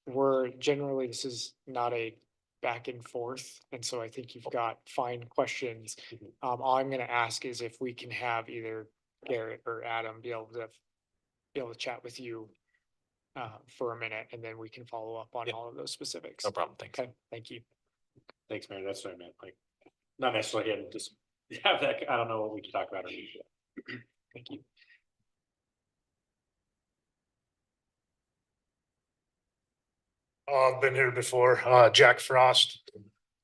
This is not a back and forth, and so I think you've got fine questions. All I'm gonna ask is if we can have either Garrett or Adam be able to chat with you for a minute, and then we can follow up on Yeah. all of those specifics. No problem, thanks. Okay, thank you. Thanks, Mary, that's what I meant, like, not necessarily having just have that, I don't know what we can talk about or need to. Thank you. I've been here before, Jack Frost.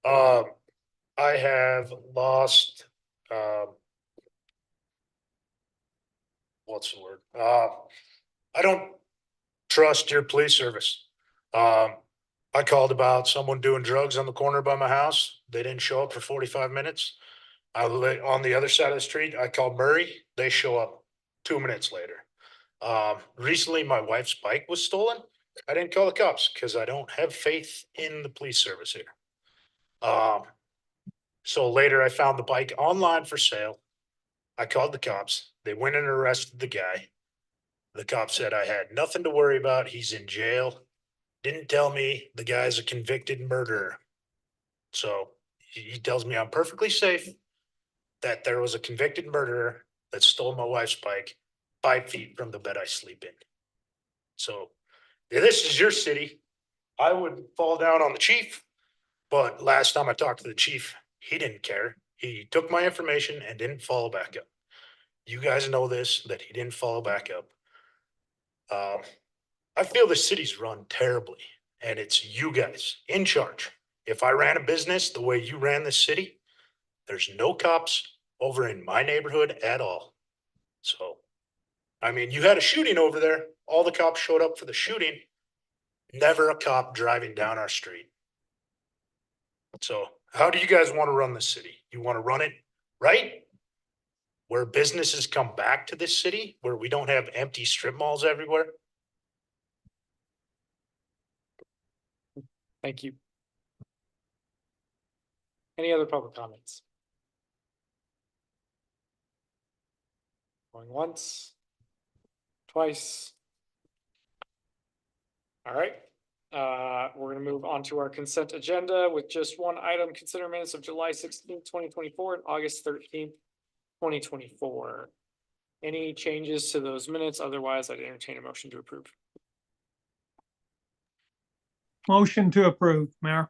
I have lost, what's the word? I don't trust your police service. I called about someone doing drugs on the corner by my house. They didn't show up for 45 minutes. On the other side of the street, I called Murray. They show up 2 minutes later. Recently, my wife's bike was stolen. I didn't call the cops because I don't have faith in the police service here. So later I found the bike online for sale. I called the cops. They went and arrested the guy. The cop said I had nothing to worry about. He's in jail. Didn't tell me the guy's a convicted murderer. So he tells me I'm perfectly safe, that there was a convicted murderer that stole my wife's bike 5 feet from the bed I sleep in. So if this is your city, I would fall down on the chief. But last time I talked to the chief, he didn't care. He took my information and didn't follow back up. You guys know this, that he didn't follow back up. I feel the city's run terribly, and it's you guys in charge. If I ran a business the way you ran this city, there's no cops over in my neighborhood at all. So, I mean, you had a shooting over there. All the cops showed up for the shooting. Never a cop driving down our street. So how do you guys want to run the city? You want to run it right? Where businesses come back to this city, where we don't have empty strip malls everywhere? Thank you. Any other public comments? Going once, twice. All right, we're gonna move on to our consent agenda with just one item. Consider minutes of July 16th, 2024 and August 13th, 2024. Any changes to those minutes? Otherwise, I'd entertain a motion to approve. Motion to approve, Mayor.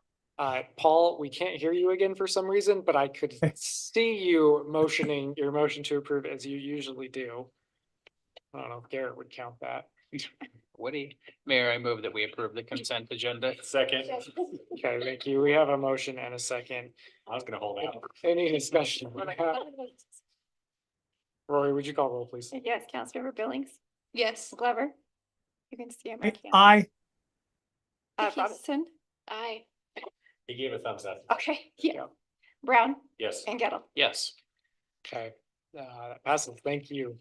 Paul, we can't hear you again for some reason, but I could see you motioning your motion to approve as you usually do. I don't know if Garrett would count that. Woody, Mayor, I move that we approve the consent agenda. Second, Okay, thank you. We have a motion and a second. I was gonna hold out. Any discussion? Rory, would you call roll, please? Yes, Councilmember Billings, Yes. Glover. You can see my camera. Aye. Hutchinson, Aye. He gave a thumbs up. okay, yeah. Brown Yes. and Gettle. Yes. Okay, that passes. Thank you.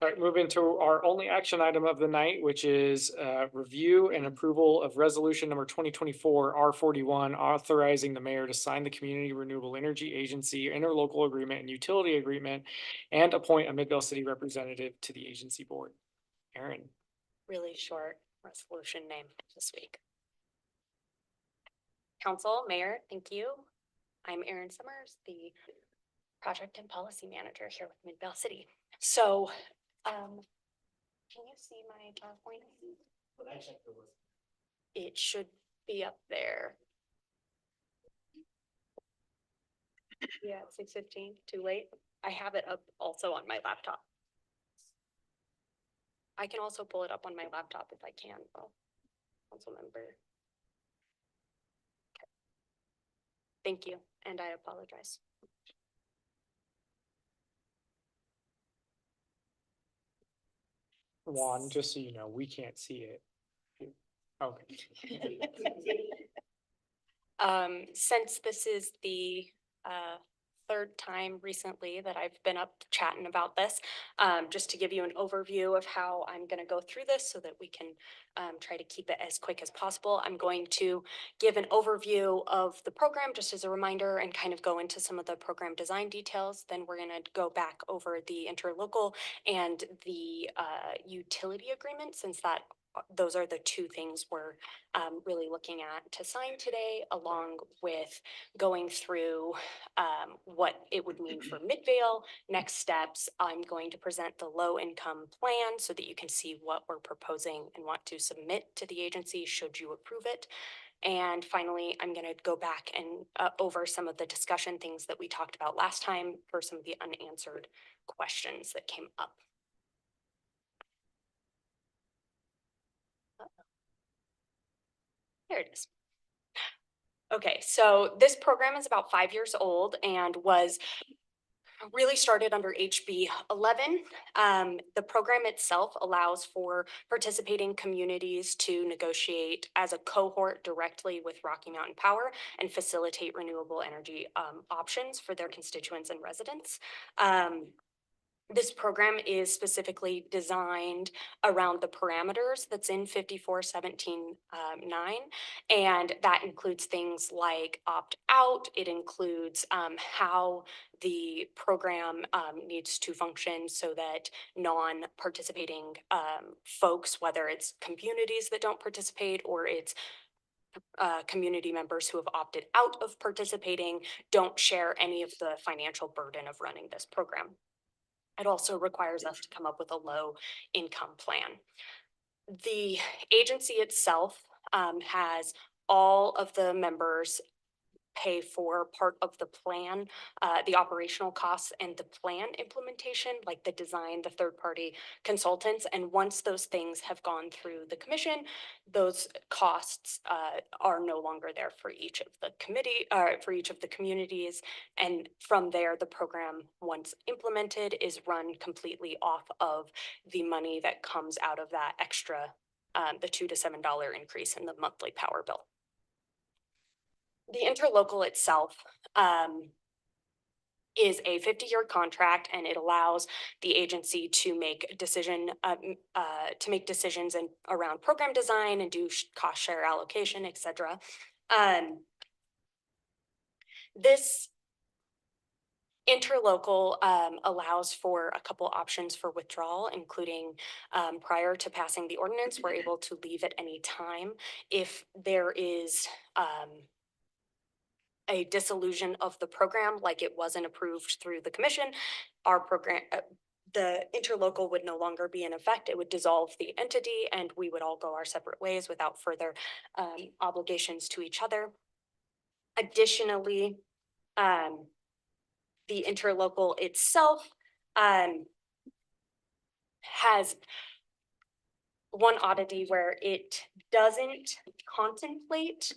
All right, move into our only action item of the night, which is review and approval of resolution number 2024 R41, authorizing the mayor to sign the Community Renewable Energy Agency interlocal agreement and utility agreement and appoint a Midvale City representative to the agency board. Aaron. Really short. resolution name this week. Council, Mayor, thank you. I'm Erin Summers, the Project and Policy Manager here with Midvale City. So, can you see my PowerPoint? It should be up there. Yeah, 6:15, too late. I have it up also on my laptop. I can also pull it up on my laptop if I can, well, council member. Okay. Thank you, and I apologize. Juan, just so you know, we can't see it. Okay. Since this is the third time recently that I've been up chatting about this, just to give you an overview of how I'm going to go through this so that we can try to keep it as quick as possible. I'm going to give an overview of the program just as a reminder and kind of go into some of the program design details. Then we're going to go back over the interlocal and the utility agreement, since those are the two things we're really looking at to sign today, along with going through what it would mean for Midvale. Next steps, I'm going to present the low income plan so that you can see what we're proposing and want to submit to the agency should you approve it. And finally, I'm going to go back and over some of the discussion things that we talked about last time for some of the unanswered questions that came up. There it is. Okay, so this program is about 5 years old and was really started under HB 11. The program itself allows for participating communities to negotiate as a cohort directly with Rocky Mountain Power and facilitate renewable energy options for their constituents and residents. This program is specifically designed around the parameters that's in 54.17.9, and that includes things like opt out. It includes how the program needs to function so that non-participating folks, whether it's communities that don't participate or it's community members who have opted out of participating, don't share any of the financial burden of running this program. It also requires us to come up with a low income plan. The agency itself has all of the members pay for part of the plan, the operational costs and the plan implementation, like the design, the third-party consultants. And once those things have gone through the commission, those costs are no longer there for each of the for each of the communities. And from there, the program, once implemented, is run completely off of the money that comes out of that extra, the $2 to $7 increase in the monthly power bill. The interlocal itself is a 50-year contract, and it allows the agency to make decisions around program design and do cost share allocation, etc. This interlocal allows for a couple options for withdrawal, including prior to passing the ordinance, we're able to leave at any time. If there is a dissolution of the program, like it wasn't approved through the commission, our program, the interlocal would no longer be in effect. It would dissolve the entity and we would all go our separate ways without further obligations to each other. Additionally, the interlocal itself has one oddity where it doesn't contemplate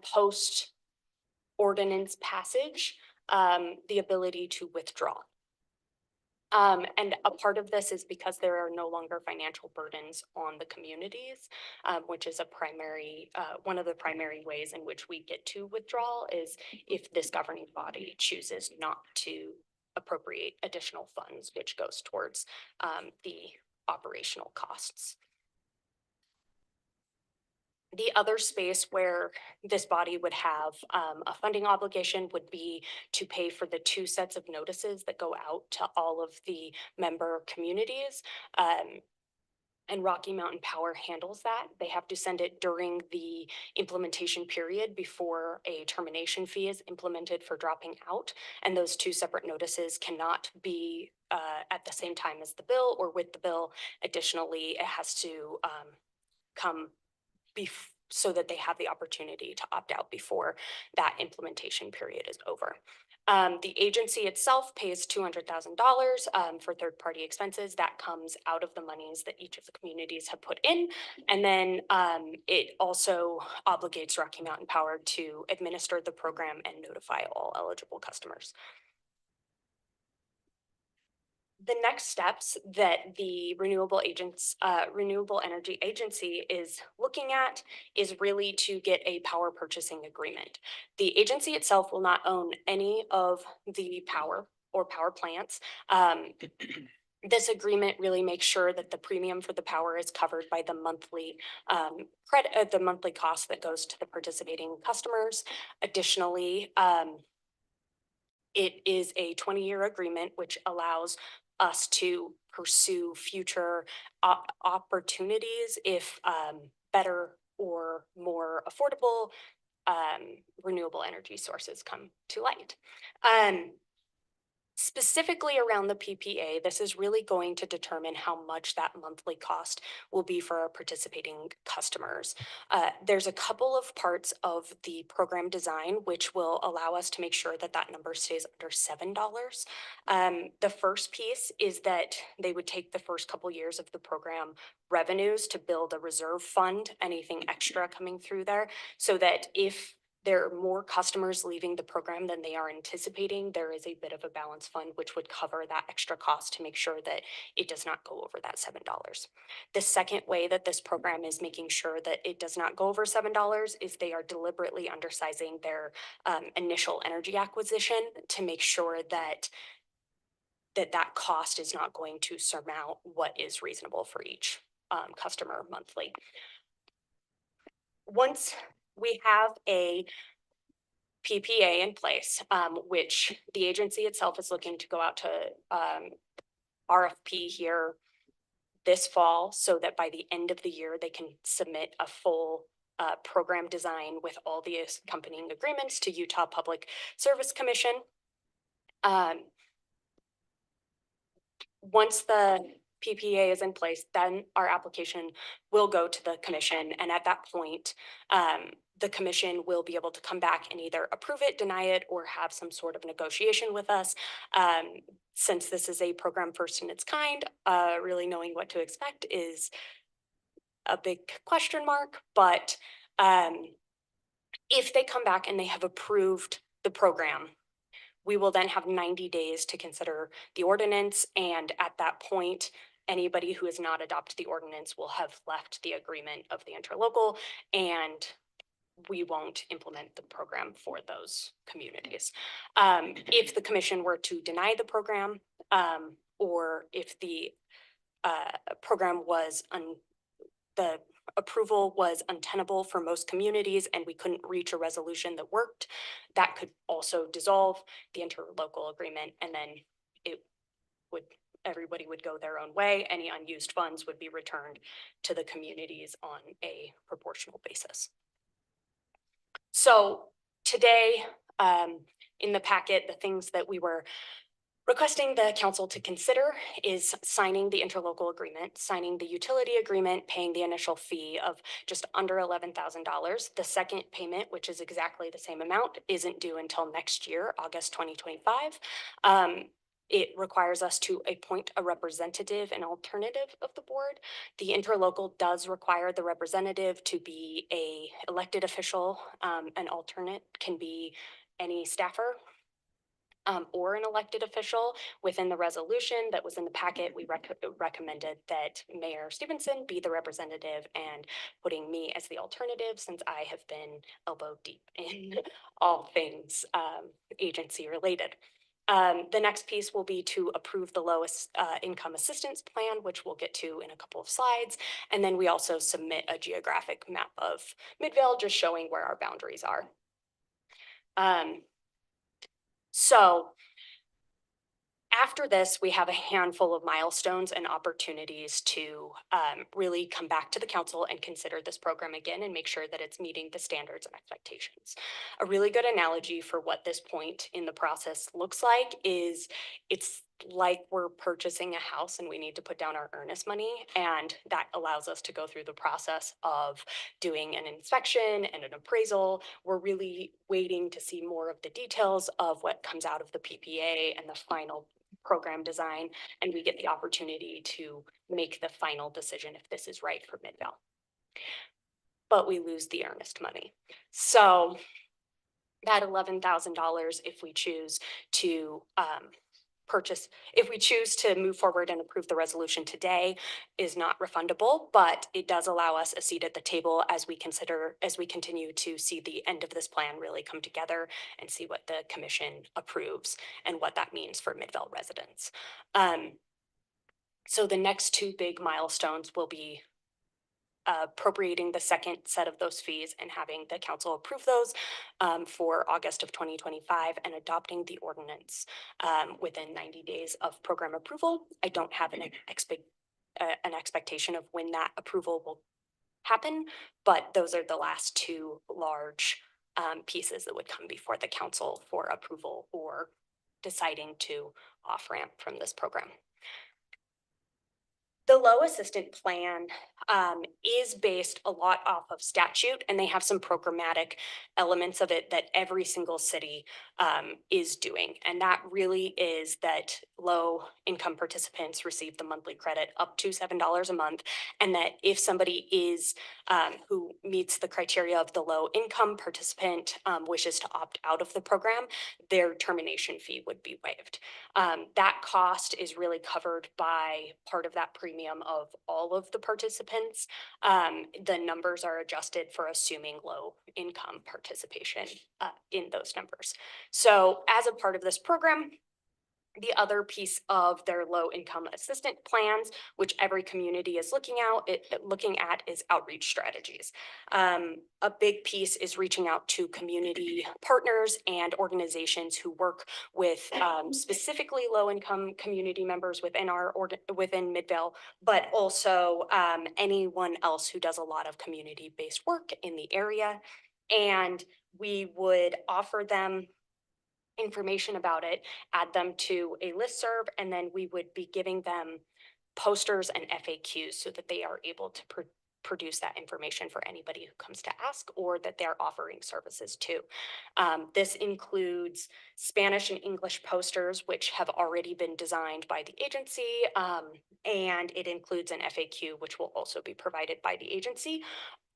post ordinance passage, the ability to withdraw. And a part of this is because there are no longer financial burdens on the communities, which is a primary, one of the primary ways in which we get to withdrawal is if this governing body chooses not to appropriate additional funds, which goes towards the operational costs. The other space where this body would have a funding obligation would be to pay for the 2 sets of notices that go out to all of the member communities. and Rocky Mountain Power handles that. They have to send it during the implementation period before a termination fee is implemented for dropping out. And those two separate notices cannot be at the same time as the bill or with the bill. Additionally, it has to come so that they have the opportunity to opt out before that implementation period is over. The agency itself pays $200,000 for third-party expenses. That comes out of the monies that each of the communities have put in. And then it also obligates Rocky Mountain Power to administer the program and notify all eligible customers. The next steps that the renewable energy agency is looking at is really to get a power purchasing agreement. The agency itself will not own any of the power or power plants. This agreement really makes sure that the premium for the power is covered by the monthly credit, the monthly cost that goes to the participating customers. Additionally, it is a 20-year agreement, which allows us to pursue future opportunities if better or more affordable renewable energy sources come to light. Specifically around the PPA, this is really going to determine how much that monthly cost will be for our participating customers. There's a couple of parts of the program design which will allow us to make sure that that number stays under $7. The first piece is that they would take the first couple years of the program revenues to build a reserve fund, anything extra coming through there, so that if there are more customers leaving the program than they are anticipating, there is a bit of a balance fund which would cover that extra cost to make sure that it does not go over that $7. The second way that this program is making sure that it does not go over $7 is they are deliberately undersizing their initial energy acquisition to make sure that that cost is not going to surmount what is reasonable for each customer monthly. Once we have a PPA in place, which the agency itself is looking to go out to RFP here this fall, so that by the end of the year, they can submit a full program design with all the accompanying agreements to Utah Public Service Commission. Once the PPA is in place, then our application will go to the commission. And at that point, the commission will be able to come back and either approve it, deny it, or have some sort of negotiation with us. Since this is a program first in its kind, really knowing what to expect is a big question mark. But if they come back and they have approved the program, we will then have 90 days to consider the ordinance. And at that point, anybody who has not adopted the ordinance will have left the agreement of the interlocal, and we won't implement the program for those communities. If the commission were to deny the program, or if the program was the approval was untenable for most communities and we couldn't reach a resolution that worked, that could also dissolve the interlocal agreement, and then everybody would go their own way. Any unused funds would be returned to the communities on a proportional basis. So today, in the packet, the things that we were requesting the council to consider is signing the interlocal agreement, signing the utility agreement, paying the initial fee of just under $11,000. The second payment, which is exactly the same amount, isn't due until next year, August 2025. It requires us to appoint a representative and alternative of the board. The interlocal does require the representative to be an elected official. An alternate can be any staffer or an elected official. Within the resolution that was in the packet, we recommended that Mayor Stevenson be the representative and putting me as the alternative, since I have been elbow deep in all things agency related. The next piece will be to approve the lowest income assistance plan, which we'll get to in a couple of slides. And then we also submit a geographic map of Midvale, just showing where our boundaries are. So after after this, we have a handful of milestones and opportunities to really come back to the council and consider this program again and make sure that it's meeting the standards and expectations. A really good analogy for what this point in the process looks like is it's like we're purchasing a house and we need to put down our earnest money, and that allows us to go through the process of doing an inspection and an appraisal. We're really waiting to see more of the details of what comes out of the PPA and the final program design, and we get the opportunity to make the final decision if this is right for Midvale. But we lose the earnest money. So that $11,000, if we choose to if we choose to move forward and approve the resolution today, is not refundable, but it does allow us a seat at the table as we continue to see the end of this plan really come together and see what the commission approves and what that means for Midvale residents. So the next two big milestones will be appropriating the second set of those fees and having the council approve those for August of 2025 and adopting the ordinance within 90 days of program approval. I don't have an expectation of when that approval will happen, but those are the last two large pieces that would come before the council for approval or deciding to off-ramp from this program. The low assistant plan is based a lot off of statute, and they have some programmatic elements of it that every single city is doing. And that really is that low income participants receive the monthly credit up to $7 a month. And that if somebody is who meets the criteria of the low income participant wishes to opt out of the program, their termination fee would be waived. That cost is really covered by part of that premium of all of the participants. The numbers are adjusted for assuming low income participation in those numbers. So as a part of this program, the other piece of their low income assistant plans, which every community is looking at, is outreach strategies. A big piece is reaching out to community partners and organizations who work with specifically low income community members within Midvale, but also anyone else who does a lot of community based work in the area. And we would offer them information about it, add them to a listserv, and then we would be giving them posters and FAQs so that they are able to produce that information for anybody who comes to ask or that they're offering services to. This includes Spanish and English posters, which have already been designed by the agency, and it includes an FAQ, which will also be provided by the agency.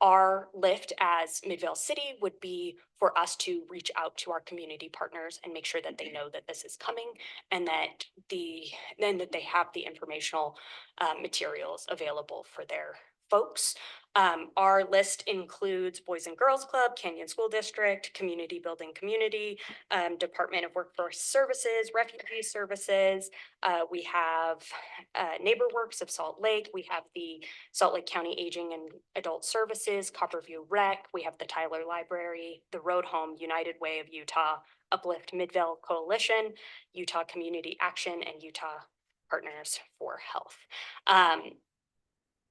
Our lift as Midvale City would be for us to reach out to our community partners and make sure that they know that this is coming and that they have the informational materials available for their folks. Our list includes Boys and Girls Club, Canyon School District, Community Building Community, Department of Workforce Services, Refugee Services. We have NeighborWorks of Salt Lake. We have the Salt Lake County Aging and Adult Services, Copperview Rec. We have the Tyler Library, the Road Home, United Way of Utah, Uplift Midvale Coalition, Utah Community Action, and Utah Partners for Health.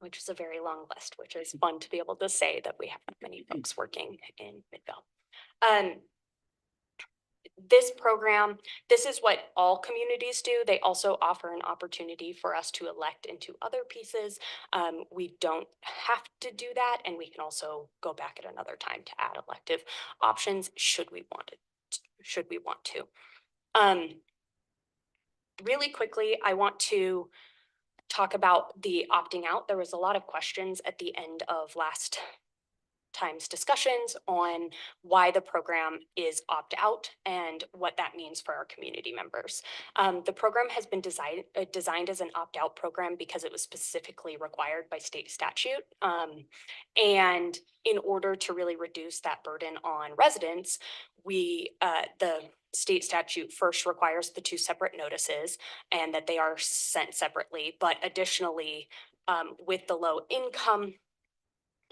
Which is a very long list, which is fun to be able to say that we have that many folks working in Midvale. This program, this is what all communities do. They also offer an opportunity for us to elect into other pieces. We don't have to do that, and we can also go back at another time to add elective options should we want to. Really quickly, I want to talk about the opting out. There was a lot of questions at the end of last time's discussions on why the program is opt out and what that means for our community members. The program has been designed as an opt out program because it was specifically required by state statute. And in order to really reduce that burden on residents, the state statute first requires the two separate notices and that they are sent separately. But additionally, with the low income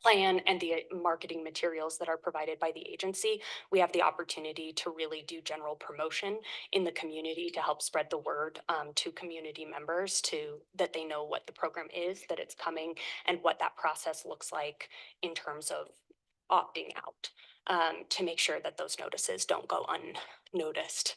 plan and the marketing materials that are provided by the agency, we have the opportunity to really do general promotion in the community to help spread the word to community members that they know what the program is, that it's coming, and what that process looks like in terms of opting out, to make sure that those notices don't go unnoticed.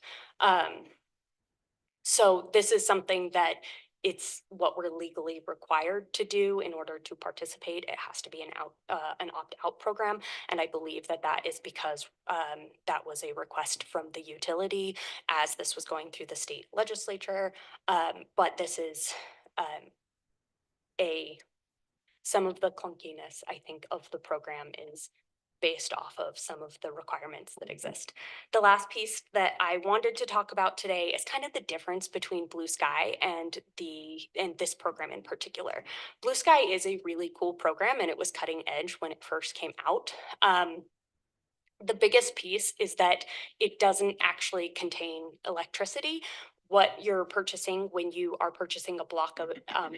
So this is something that it's what we're legally required to do in order to participate. It has to be an opt-out program. And I believe that that is because that was a request from the utility as this was going through the state legislature. But this is some of the clunkiness, I think, of the program is based off of some of the requirements that exist. The last piece that I wanted to talk about today is kind of the difference between Blue Sky and this program in particular. Blue Sky is a really cool program, and it was cutting edge when it first came out. The biggest piece is that it doesn't actually contain electricity. What you're purchasing when you are purchasing a block of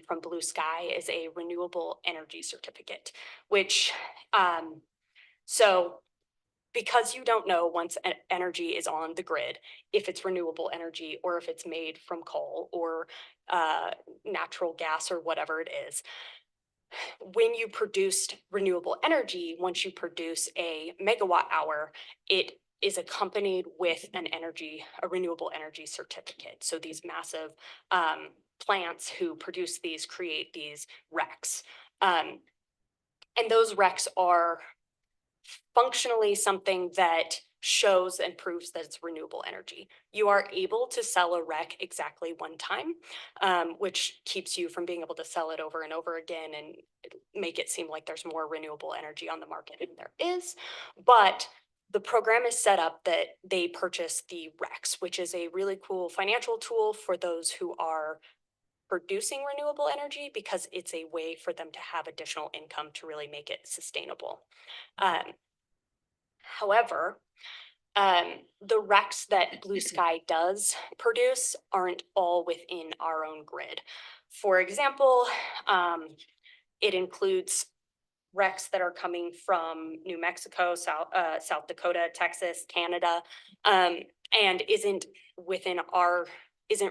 from Blue Sky is a renewable energy certificate, which so because you don't know once energy is on the grid, if it's renewable energy or if it's made from coal or natural gas or whatever it is, when you produced renewable energy, once you produce a megawatt hour, it is accompanied with a renewable energy certificate. So these massive plants who produce these create these RECs. And those RECs are functionally something that shows and proves that it's renewable energy. You are able to sell a REC exactly one time, which keeps you from being able to sell it over and over again and make it seem like there's more renewable energy on the market than there is. But the program is set up that they purchase the RECs, which is a really cool financial tool for those who are producing renewable energy, because it's a way for them to have additional income to really make it sustainable. However, the RECs that Blue Sky does produce aren't all within our own grid. For example, it includes RECs that are coming from New Mexico, South Dakota, Texas, Canada, and isn't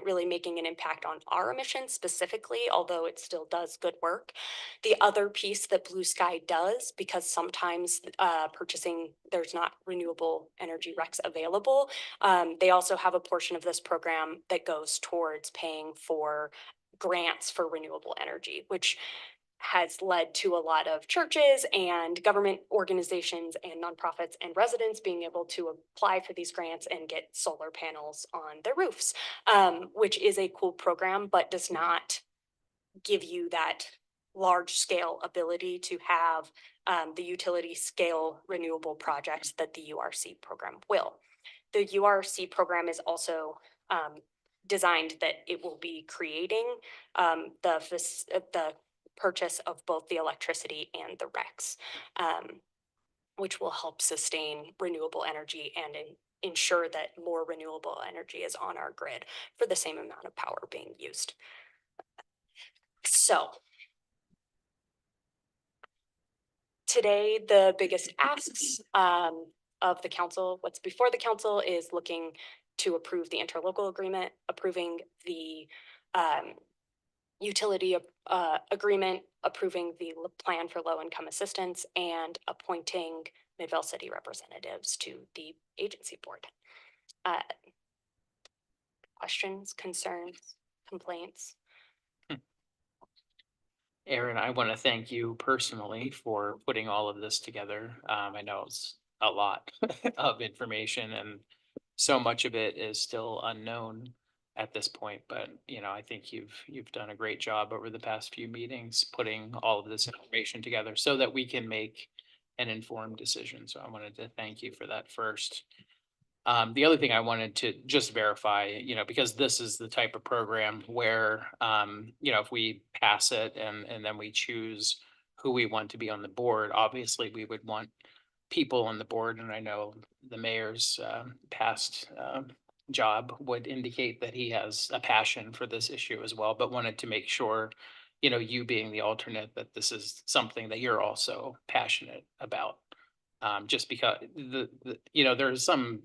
really making an impact on our emissions specifically, although it still does good work. The other piece that Blue Sky does, because sometimes there's not renewable energy RECs available, they also have a portion of this program that goes towards paying for grants for renewable energy, which has led to a lot of churches and government organizations and nonprofits and residents being able to apply for these grants and get solar panels on their roofs, which is a cool program, but does not give you that large scale ability to have the utility scale renewable projects that the URC program will. The URC program is also designed that it will be creating the purchase of both the electricity and the RECs, which will help sustain renewable energy and ensure that more renewable energy is on our grid for the same amount of power being used. So today, the biggest asks of the council, what's before the council, is looking to approve the interlocal agreement, approving the utility agreement, approving the plan for low-income assistance, and appointing Midvale City representatives to the agency board. Questions, concerns, complaints? Aaron, I want to thank you personally for putting all of this together. I know it's a lot of information and so much of it is still unknown at this point, but I think you've done a great job over the past few meetings, putting all of this information together so that we can make an informed decision. So I wanted to thank you for that first. The other thing I wanted to just verify, because this is the type of program where, if we pass it and then we choose who we want to be on the board, obviously we would want people on the board. And I know the mayor's past job would indicate that he has a passion for this issue as well, but wanted to make sure, you know, you being the alternate, that this is something that you're also passionate about. Just because you know, there's some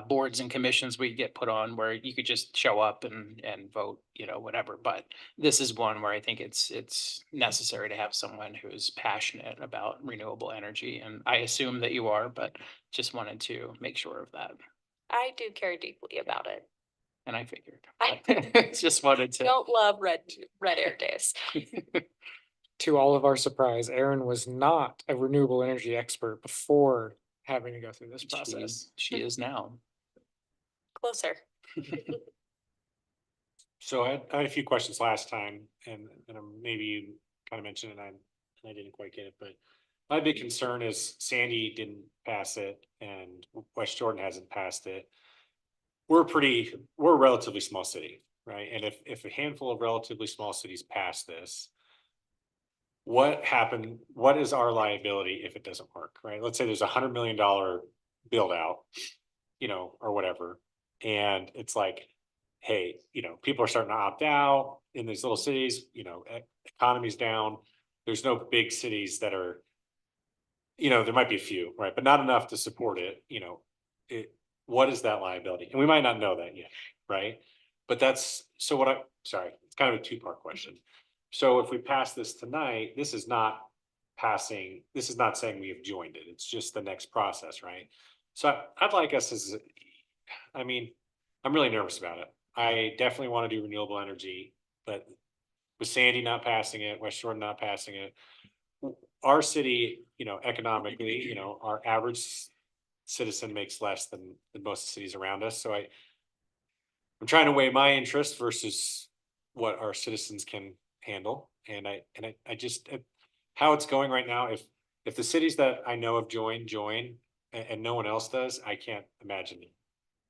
boards and commissions we get put on where you could just show up and vote, you know, whatever. But this is one where I think it's necessary to have someone who's passionate about renewable energy. And I assume that you are, but just wanted to make sure of that. I do care deeply about it. And I figured. I Just wanted to. don't love red air days. To all of our surprise, Erin was not a renewable energy expert before having to go through this process. She is now. Closer. So I had a few questions last time and maybe you kind of mentioned it and I didn't quite get it, but my big concern is Sandy didn't pass it and West Jordan hasn't passed it. We're a relatively small city, right? And if a handful of relatively small cities pass this, what is our liability if it doesn't work, right? Let's say there's $100 million build out, you know, or whatever. And it's like, hey, you know, people are starting to opt out in these little cities, you know, economy's down. There's no big cities that are, you know, there might be a few, right? But not enough to support it, you know, what is that liability? And we might not know that yet, right? But sorry, it's kind of a two-part question. So if we pass this tonight, this is not saying we have joined it. It's just the next process, right? So I'd like us I'm really nervous about it. I definitely want to do renewable energy, but with Sandy not passing it, West Jordan not passing it, our city, you know, economically, you know, our average citizen makes less than most cities around us. So I'm trying to weigh my interest versus what our citizens can handle. And I just, how it's going right now, if the cities that I know have joined and no one else does, I can't imagine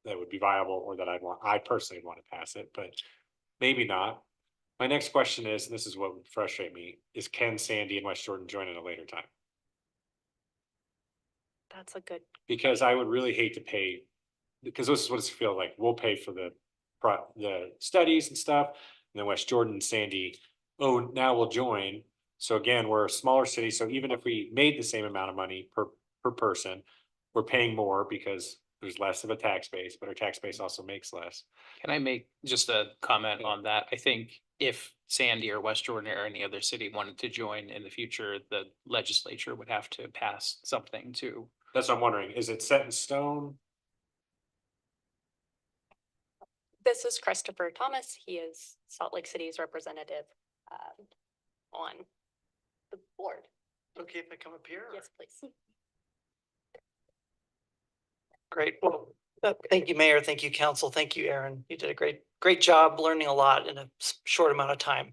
that would be viable or that I personally want to pass it, but maybe not. My next question is, and this is what would frustrate me, is can Sandy and West Jordan join at a later time? That's a good. Because I would really hate to pay, because this is what it's feel like. We'll pay for the studies and stuff, and then West Jordan and Sandy, oh, now we'll join. So again, we're a smaller city. So even if we made the same amount of money per person, we're paying more because there's less of a tax base, but our tax base also makes less. Can I make just a comment on that? I think if Sandy or West Jordan or any other city wanted to join in the future, the legislature would have to pass something to. That's what I'm wondering. Is it set in stone? This is Christopher Thomas. He is Salt Lake City's representative on the board. Okay, if I come up here? Yes, please. Great. Well, thank you, Mayor. Thank you, Council. Thank you, Erin. You did a great job learning a lot in a short amount of time.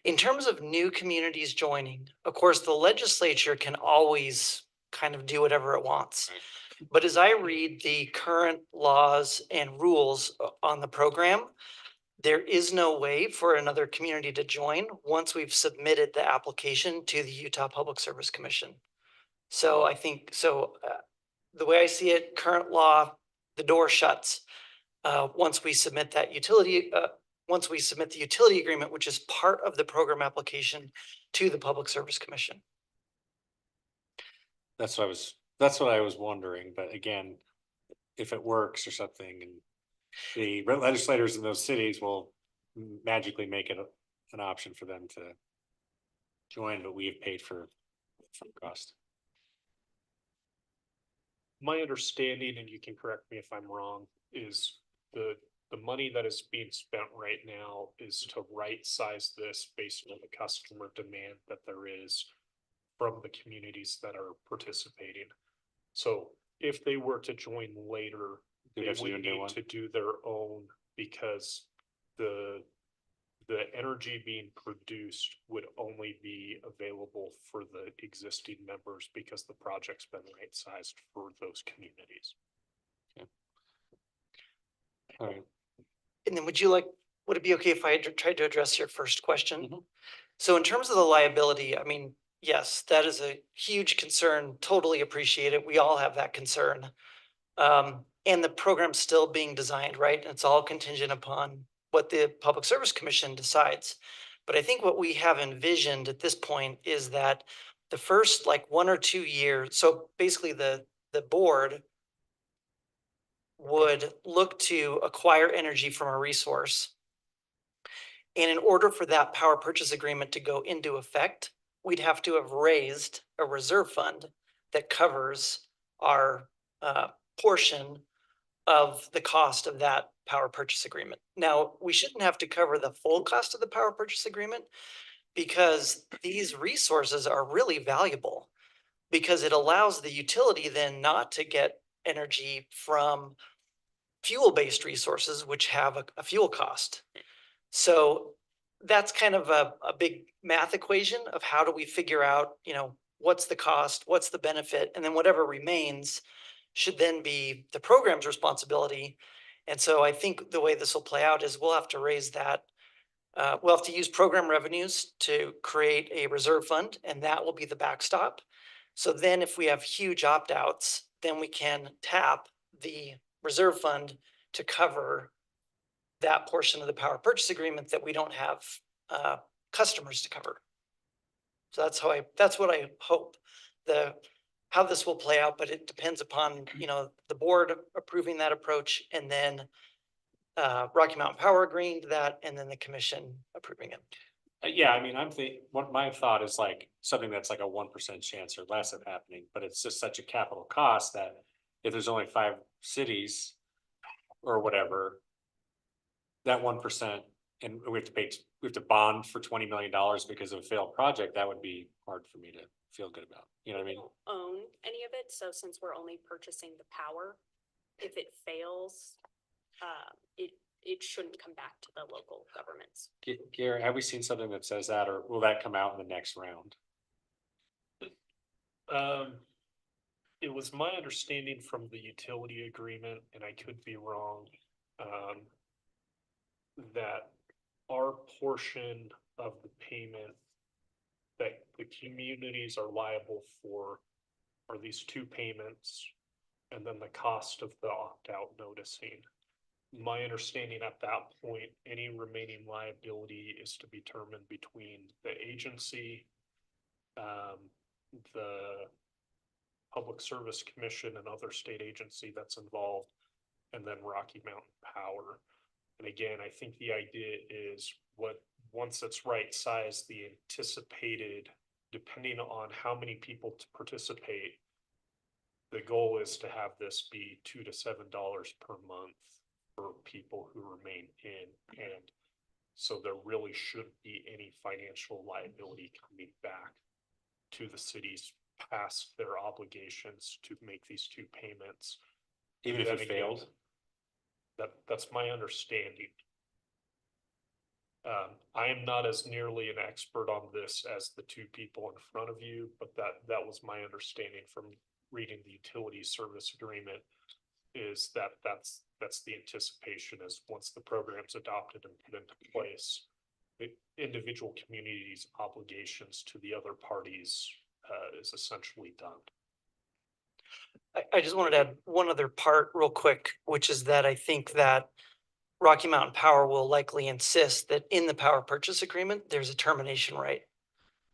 In terms of new communities joining, of course, the legislature can always kind of do whatever it wants. But as I read the current laws and rules on the program, there is no way for another community to join once we've submitted the application to the Utah Public Service Commission. So I think, the way I see it, current law, the door shuts once we submit that once we submit the utility agreement, which is part of the program application to the Public Service Commission. That's what I was wondering, but again, if it works or something, and the legislators in those cities will magically make it an option for them to join, but we have paid for cost. My understanding, and you can correct me if I'm wrong, is the money that is being spent right now is to right size this based on the customer demand that there is from the communities that are participating. So if they were to join later, they would need to do their own, because the energy being produced would only be available for the existing members because the project's been right sized for those communities. Okay. All right. And then would it be okay if I tried to address your first question? Mm-hmm. So in terms of the liability, I mean, yes, that is a huge concern. Totally appreciate it. We all have that concern. And the program's still being designed, right? And it's all contingent upon what the Public Service Commission decides. But I think what we have envisioned at this point is that the first like 1 or 2 years, so basically the board would look to acquire energy from a resource. And in order for that power purchase agreement to go into effect, we'd have to have raised a reserve fund that covers our portion of the cost of that power purchase agreement. Now, we shouldn't have to cover the full cost of the power purchase agreement because these resources are really valuable because it allows the utility then not to get energy from fuel-based resources, which have a fuel cost. So that's kind of a big math equation of how do we figure out, what's the cost, what's the benefit, and then whatever remains should then be the program's responsibility. And so I think the way this will play out is we'll have to raise that. We'll have to use program revenues to create a reserve fund, and that will be the backstop. So then if we have huge opt-outs, then we can tap the reserve fund to cover that portion of the power purchase agreement that we don't have customers to cover. So that's what I hope how this will play out, but it depends upon, the board approving that approach and then Rocky Mountain Power agreeing to that and then the commission approving it. Yeah, I mean, what my thought is like something that's like a 1% chance or less of happening, but it's just such a capital cost that if there's only 5 cities or whatever, that 1%, and we have to bond for $20 million because of a failed project, that would be hard for me to feel good about. You know what I mean? Own any of it, so since we're only purchasing the power, if it fails, it shouldn't come back to the local governments. Gary, have we seen something that says that, or will that come out in the next round? It was my understanding from the utility agreement, and I could be wrong, that our portion of the payment that the communities are liable for are these 2 payments and then the cost of the opt-out noticing. My understanding at that point, any remaining liability is to be determined between the agency, the Public Service Commission, another state agency that's involved, and then Rocky Mountain Power. And again, I think the idea is once it's right size, the anticipated, depending on how many people to participate, the goal is to have this be $2 to $7 per month for people who remain in. And so there really shouldn't be any financial liability coming back to the cities past their obligations to make these 2 payments. Even if it failed? That's my understanding. I am not as nearly an expert on this as the 2 people in front of you, but that was my understanding from reading the utility service agreement, is that's the anticipation is once the program's adopted and put into place, the individual communities' obligations to the other parties is essentially done. I just wanted to add one other part real quick, which is that I think that Rocky Mountain Power will likely insist that in the power purchase agreement, there's a termination right.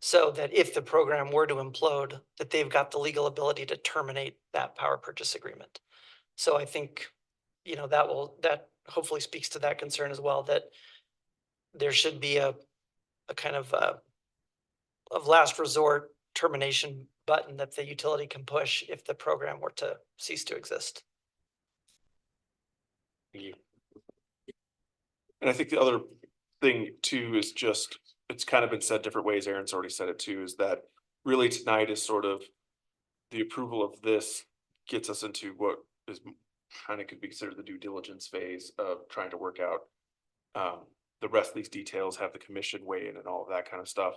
So that if the program were to implode, that they've got the legal ability to terminate that power purchase agreement. So I think, that hopefully speaks to that concern as well, that there should be a kind of last resort termination button that the utility can push if the program were to cease to exist. Thank you. And I think the other thing too is just, it's kind of been said different ways, Aaron's already said it too, is that really tonight is sort of the approval of this gets us into what is kind of could be considered the due diligence phase of trying to work out the rest of these details, have the commission weigh in and all of that kind of stuff.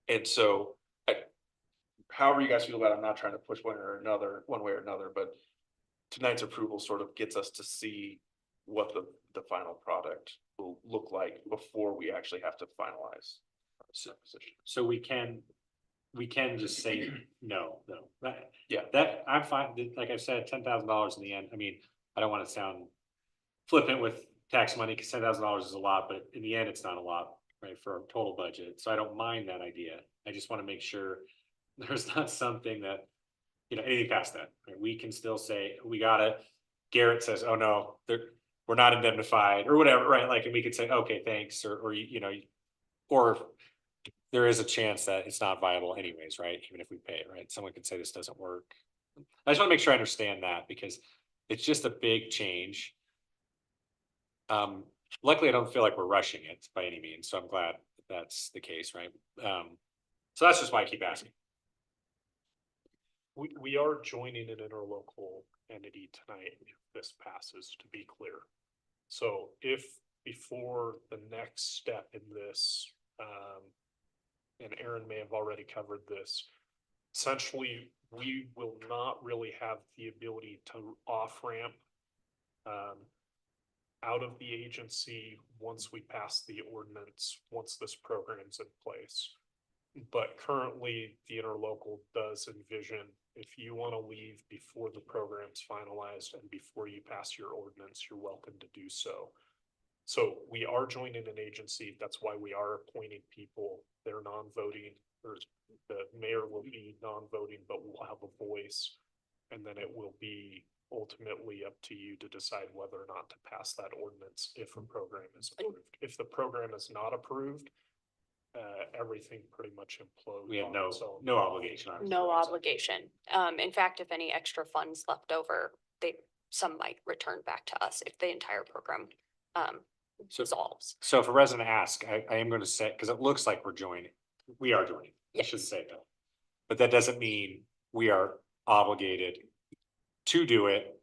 And so however you guys feel about it, I'm not trying to push one way or another, but tonight's approval sort of gets us to see what the final product will look like before we actually have to finalize our position. So we can just say no. Yeah. That I'm fine. Like I said, $10,000 in the end. I mean, I don't want to sound flippant with tax money, because $10,000 is a lot, but in the end, it's not a lot, right, for our total budget. So I don't mind that idea. I just want to make sure there's not something that, anything past that, right? We can still say, we got it. Garrett says, oh no, we're not indemnified or whatever, right? Like, and we could say, okay, thanks, or there is a chance that it's not viable anyways, right? Even if we pay it, right? Someone could say this doesn't work. I just want to make sure I understand that because it's just a big change. Luckily, I don't feel like we're rushing it by any means, so I'm glad that's the case, right? So that's just why I keep asking. We are joining an interlocal entity tonight if this passes, to be clear. So if before the next step in this, and Aaron may have already covered this, essentially, we will not really have the ability to off-ramp out of the agency once we pass the ordinance, once this program's in place. But currently, the interlocal does envision if you want to leave before the program's finalized and before you pass your ordinance, you're welcome to do so. So we are joining an agency. That's why we are appointing people. They're non-voting, or the mayor will be non-voting, but will have a voice. And then it will be ultimately up to you to decide whether or not to pass that ordinance if a program is approved. If the program is not approved, everything pretty much implodes. We have on its own. no obligation on it. No obligation. In fact, if any extra funds left over, some might return back to us if the entire program dissolves. So if a resident asks, I am going to say, because it looks like we are joining. I should say that. But that doesn't mean we are obligated to do it,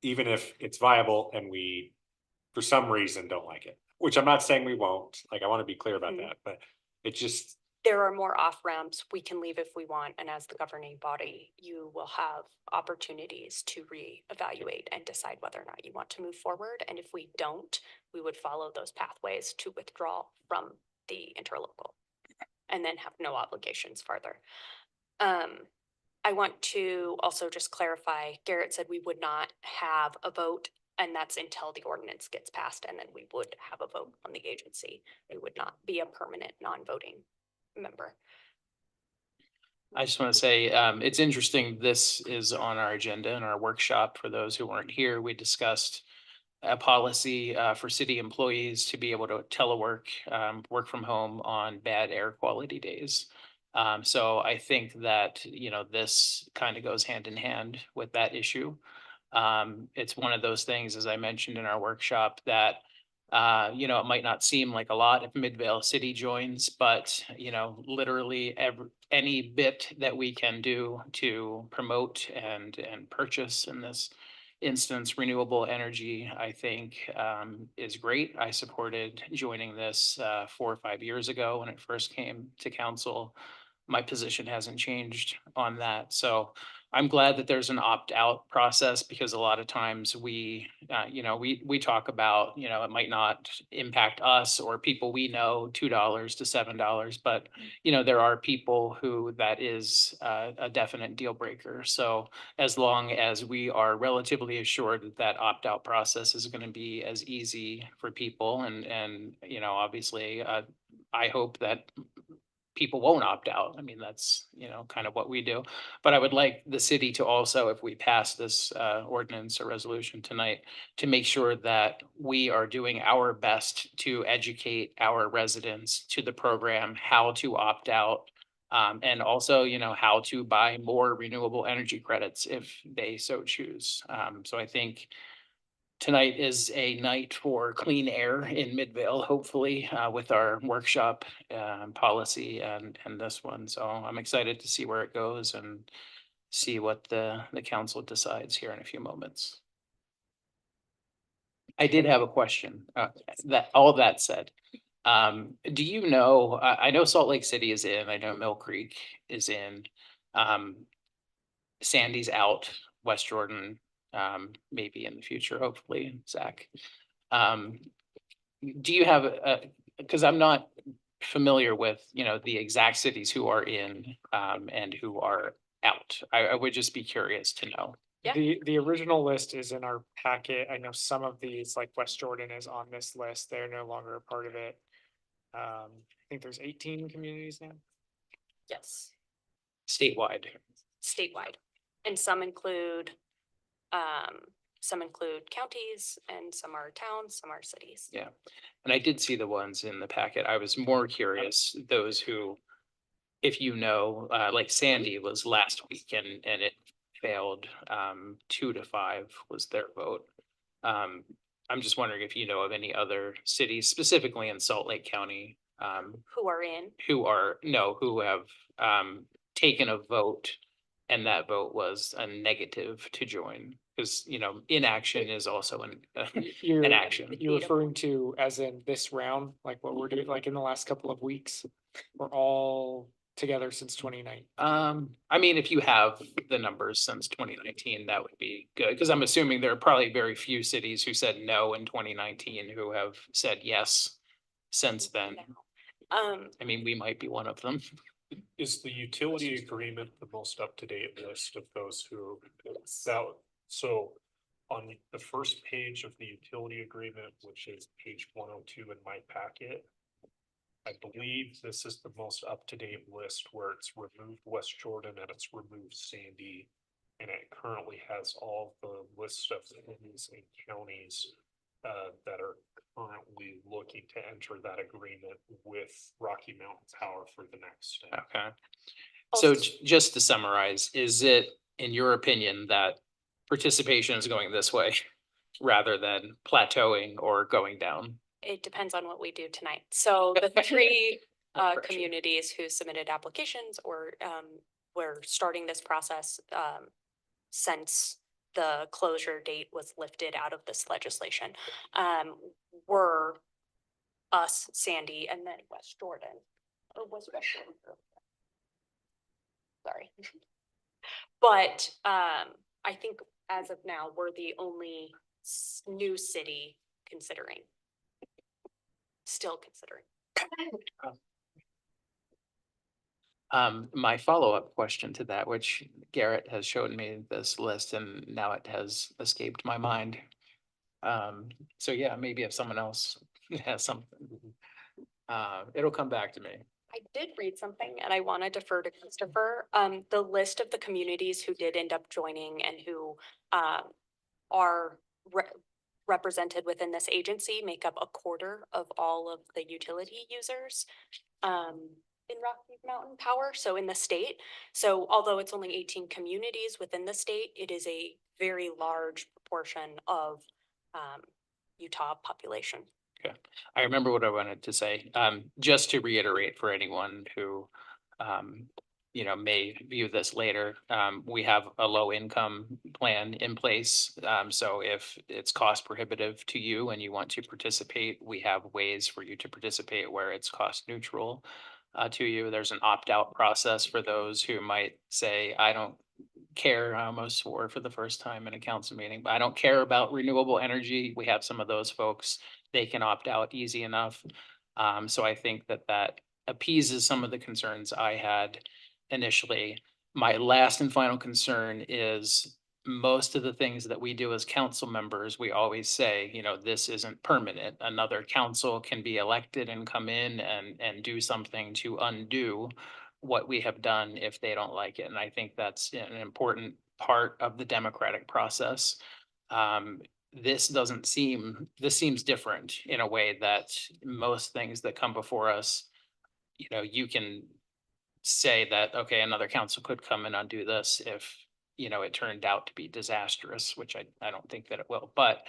even if it's viable and we, for some reason, don't like it. Which I'm not saying we won't. Like, I want to be clear about that, but it just. There are more off ramps. We can leave if we want. And as the governing body, you will have opportunities to reevaluate and decide whether or not you want to move forward. And if we don't, we would follow those pathways to withdraw from the interlocal and then have no obligations further. I want to also just clarify, Garrett said we would not have a vote, and that's until the ordinance gets passed, and then we would have a vote on the agency. We would not be a permanent non-voting member. I just want to say, it's interesting, this is on our agenda in our workshop. For those who weren't here, we discussed a policy for city employees to be able to telework, work from home on bad air quality days. So I think that, this kind of goes hand in hand with that issue. It's one of those things, as I mentioned in our workshop, that it might not seem like a lot if Midvale City joins, but literally any bit that we can do to promote and purchase in this instance renewable energy, I think is great. I supported joining this 4 or 5 years ago when it first came to council. My position hasn't changed on that. So I'm glad that there's an opt-out process, because a lot of times we talk about, it might not impact us or people we know, $2 to $7, but there are people who that is a definite deal breaker. So as long as we are relatively assured that that opt-out process is going to be as easy for people, and obviously I hope that people won't opt out. I mean, that's, kind of what we do. But I would like the city to also, if we pass this ordinance or resolution tonight, to make sure that we are doing our best to educate our residents to the program, how to opt out, and also, how to buy more renewable energy credits if they so choose. So I think tonight is a night for clean air in Midvale, hopefully, with our workshop policy and this one. So I'm excited to see where it goes and see what the council decides here in a few moments. I did have a question. All of that said, do you know, I know Salt Lake City is in, I know Mill Creek is in, Sandy's out, West Jordan, maybe in the future, hopefully, Zach. Do you have because I'm not familiar with, the exact cities who are in and who are out. I would just be curious to know. Yeah. The original list is in our packet. I know some of these, like West Jordan is on this list. They're no longer a part of it. I think there's 18 communities now. Yes, Statewide. statewide. And some include counties and some are towns, some are cities. Yeah. And I did see the ones in the packet. I was more curious, those who, if you know, like Sandy was last week and it failed, 2-5 was their vote. I'm just wondering if you know of any other cities, specifically in Salt Lake County, Who are in? who have taken a vote and that vote was a negative to join. Because, inaction is also an action. You're referring to as in this round, like what we're doing, like in the last couple of weeks? We're all together since 2019. I mean, if you have the numbers since 2019, that would be good, because I'm assuming there are probably very few cities who said no in 2019 who have said yes since then. I mean, we might be one of them. Is the utility agreement the most up-to-date list of those who, so on the first page of the utility agreement, which is page 102 in my packet, I believe this is the most up-to-date list where it's removed West Jordan and it's removed Sandy. And it currently has all the lists of cities and counties that are currently looking to enter that agreement with Rocky Mountain Power for the next step. Okay. So just to summarize, is it, in your opinion, that participation is going this way rather than plateauing or going down? It depends on what we do tonight. So the three Pressure. communities who submitted applications or we're starting this process since the closure date was lifted out of this legislation were us, Sandy, and then West Jordan. Or was West Jordan? Sorry. But I think as of now, we're the only new city considering. Still considering. My follow-up question to that, which Garrett has shown me this list and now it has escaped my mind. So yeah, maybe if someone else has something, it'll come back to me. I did read something and I want to defer to Christopher. The list of the communities who did end up joining and who are represented within this agency make up a quarter of all of the utility users in Rocky Mountain Power, so in the state. So although it's only 18 communities within the state, it is a very large proportion of Utah population. Okay, I remember what I wanted to say. Just to reiterate for anyone who, may view this later, we have a low income plan in place. So if it's cost prohibitive to you and you want to participate, we have ways for you to participate where it's cost neutral to you. There's an opt-out process for those who might say, I don't care. I almost swore for the first time in a council meeting, but I don't care about renewable energy. We have some of those folks. They can opt out easy enough. So I think that appeases some of the concerns I had initially. My last and final concern is most of the things that we do as council members, we always say, this isn't permanent. Another council can be elected and come in and do something to undo what we have done if they don't like it. And I think that's an important part of the democratic process. This seems different in a way that most things that come before us, you can say that, okay, another council could come and undo this if, it turned out to be disastrous, which I don't think that it will. But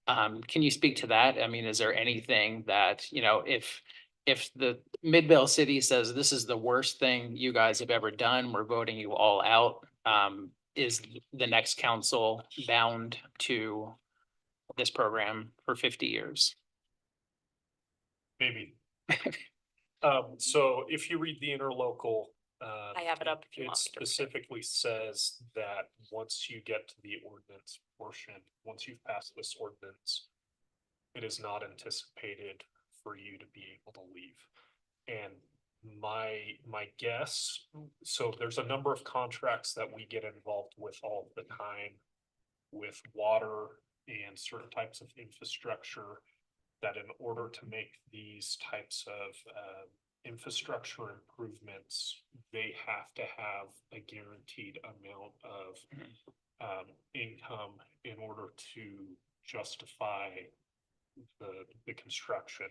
can you speak to that? I mean, is there anything that, if the Midvale city says this is the worst thing you guys have ever done, we're voting you all out, is the next council bound to this program for 50 years? Maybe. So if you read the interlocal, I have it up if you it want me to read it. specifically says that once you get to the ordinance portion, once you've passed this ordinance, it is not anticipated for you to be able to leave. And my guess, so there's a number of contracts that we get involved with all the time with water and certain types of infrastructure, that in order to make these types of infrastructure improvements, they have to have a guaranteed amount of income in order to justify the construction.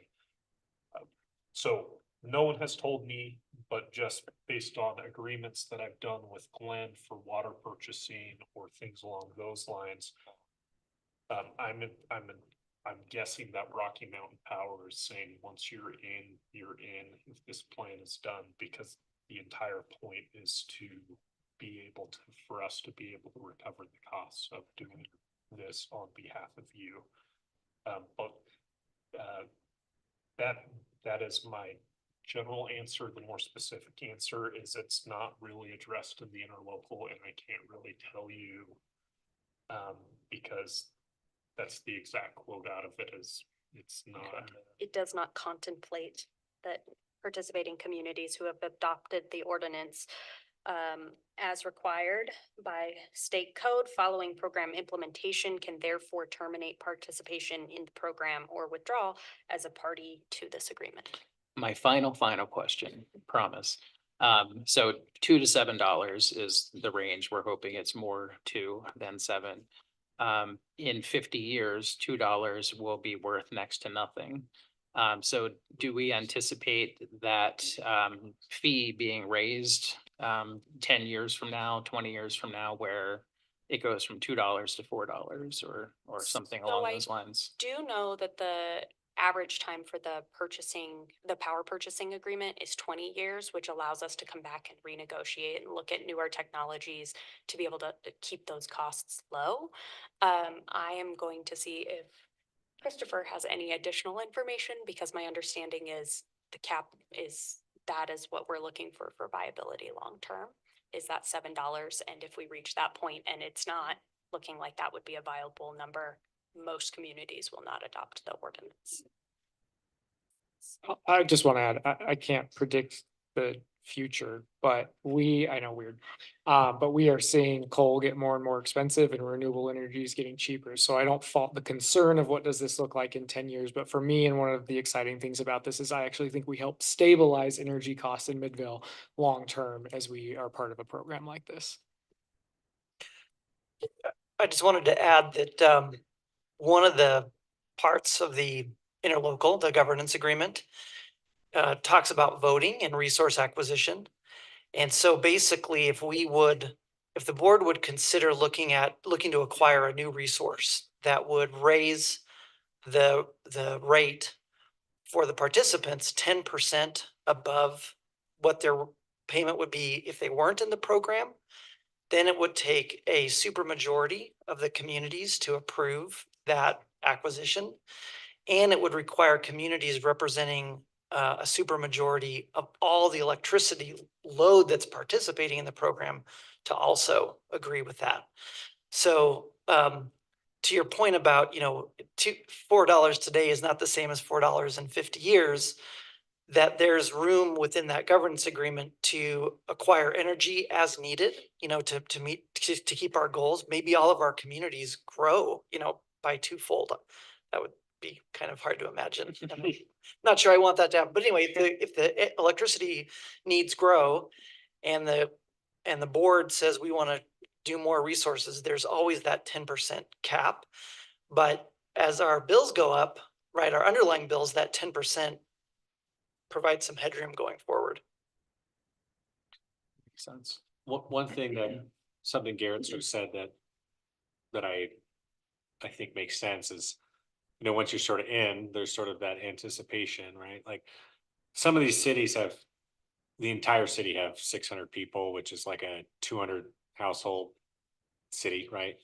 So no one has told me, but just based on agreements that I've done with Glenn for water purchasing or things along those lines, I'm guessing that Rocky Mountain Power is saying, once you're in, if this plan is done, because the entire point is to be able to, for us to be able to recover the costs of doing this on behalf of you. That is my general answer. The more specific answer is it's not really addressed to the interlocal, and I can't really tell you because that's the exact quote out of it. Is it's not. It does not contemplate that participating communities who have adopted the ordinance as required by state code following program implementation can therefore terminate participation in the program or withdraw as a party to this agreement. My final question, promise. So $2 to $7 is the range. We're hoping it's more 2 than 7. In 50 years, $2 will be worth next to nothing. So do we anticipate that fee being raised 10 years from now, 20 years from now, where it goes from $2 to $4 or something along those lines? Do know that the average time for the power purchasing agreement is 20 years, which allows us to come back and renegotiate and look at newer technologies to be able to keep those costs low. I am going to see if Christopher has any additional information, because my understanding is the cap is what we're looking for viability long term, is that $7. And if we reach that point and it's not looking like that would be a viable number, most communities will not adopt the ordinance. I just want to add, I can't predict the future, but I know weird, but we are seeing coal get more and more expensive and renewable energy is getting cheaper. So I don't fault the concern of what does this look like in 10 years. But for me, and one of the exciting things about this is I actually think we help stabilize energy costs in Midvale long term as we are part of a program like this. I just wanted to add that one of the parts of the interlocal, the governance agreement, talks about voting and resource acquisition. And so basically, if the board would consider looking to acquire a new resource that would raise the rate for the participants 10% above what their payment would be if they weren't in the program, then it would take a supermajority of the communities to approve that acquisition. And it would require communities representing a supermajority of all the electricity load that's participating in the program to also agree with that. So to your point about, $4 today is not the same as $4 in 50 years, that there's room within that governance agreement to acquire energy as needed, to keep our goals. Maybe all of our communities grow, by twofold. That would be kind of hard to imagine. I'm not sure I want that to happen. But anyway, if the electricity needs grow and the board says we want to do more resources, there's always that 10% cap. But as our bills go up, right, our underlying bills, that 10% provides some headroom going forward. Makes sense. One thing that something Garrett sort of said that I think makes sense is, once you're sort of in, there's sort of that anticipation, right? Like some of these cities the entire city have 600 people, which is like a 200 household city, right?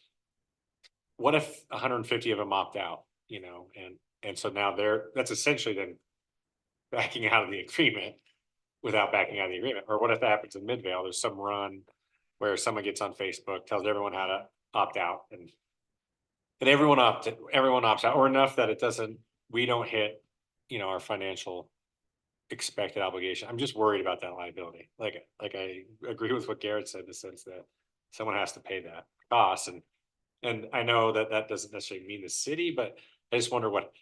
What if 150 of them opt out, and so now that's essentially then backing out of the agreement without backing out of the agreement. Or what if that happens in Midvale? There's some run where someone gets on Facebook, tells everyone how to opt out, and everyone opts out, or enough that we don't hit, our financial expected obligation. I'm just worried about that liability. Like I agree with what Garrett said in the sense that someone has to pay that cost, and And I know that that doesn't necessarily mean the city, but I just wonder what,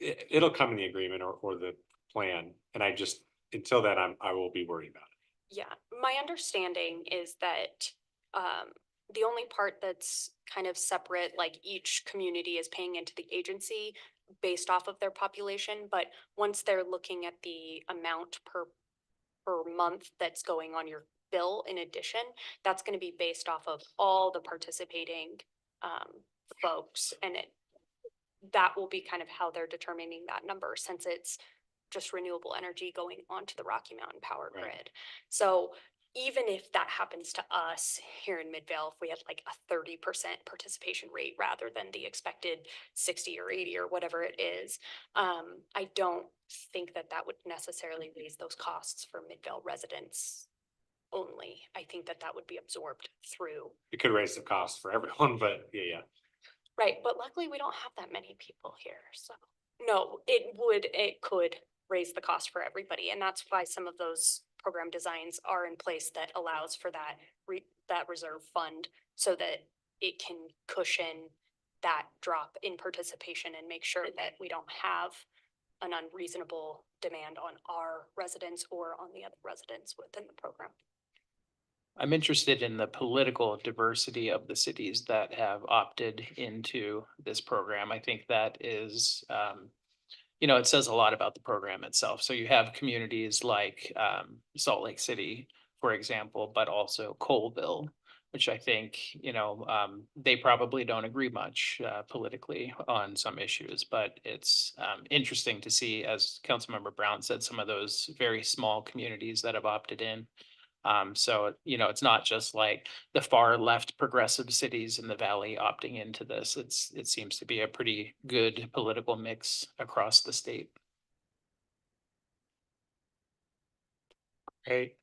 it'll come in the agreement or the plan. And I just, until then, I will be worried about it. Yeah, my understanding is that the only part that's kind of separate, like each community is paying into the agency based off of their population, but once they're looking at the amount per month that's going on your bill in addition, that's going to be based off of all the participating folks, and that will be kind of how they're determining that number, since it's just renewable energy going onto the Rocky Mountain power Right. grid. So even if that happens to us here in Midvale, if we had like a 30% participation rate rather than the expected 60 or 80 or whatever it is, I don't think that that would necessarily raise those costs for Midvale residents only. I think that that would be absorbed through. It could raise the cost for everyone, but yeah. Right, but luckily we don't have that many people here, so. No, it could raise the cost for everybody, and that's why some of those program designs are in place that allows for that that reserve fund, so that it can cushion that drop in participation and make sure that we don't have an unreasonable demand on our residents or on the other residents within the program. I'm interested in the political diversity of the cities that have opted into this program. I think that is, it says a lot about the program itself. So you have communities like Salt Lake City, for example, but also Colville, which I think, they probably don't agree much politically on some issues, but it's interesting to see, as Councilmember Brown said, some of those very small communities that have opted in. So, it's not just like the far left progressive cities in the valley opting into this. It seems to be a pretty good political mix across the state. Great.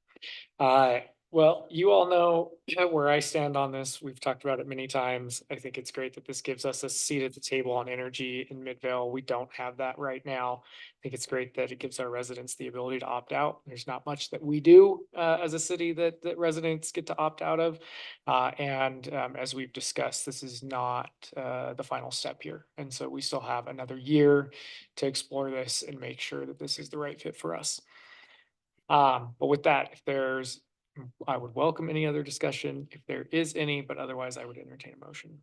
Well, you all know where I stand on this. We've talked about it many times. I think it's great that this gives us a seat at the table on energy in Midvale. We don't have that right now. I think it's great that it gives our residents the ability to opt out. There's not much that we do as a city that residents get to opt out of. As we've discussed, this is not the final step here. And so we still have another year to explore this and make sure that this is the right fit for us. But with that, I would welcome any other discussion if there is any, but otherwise I would entertain a motion.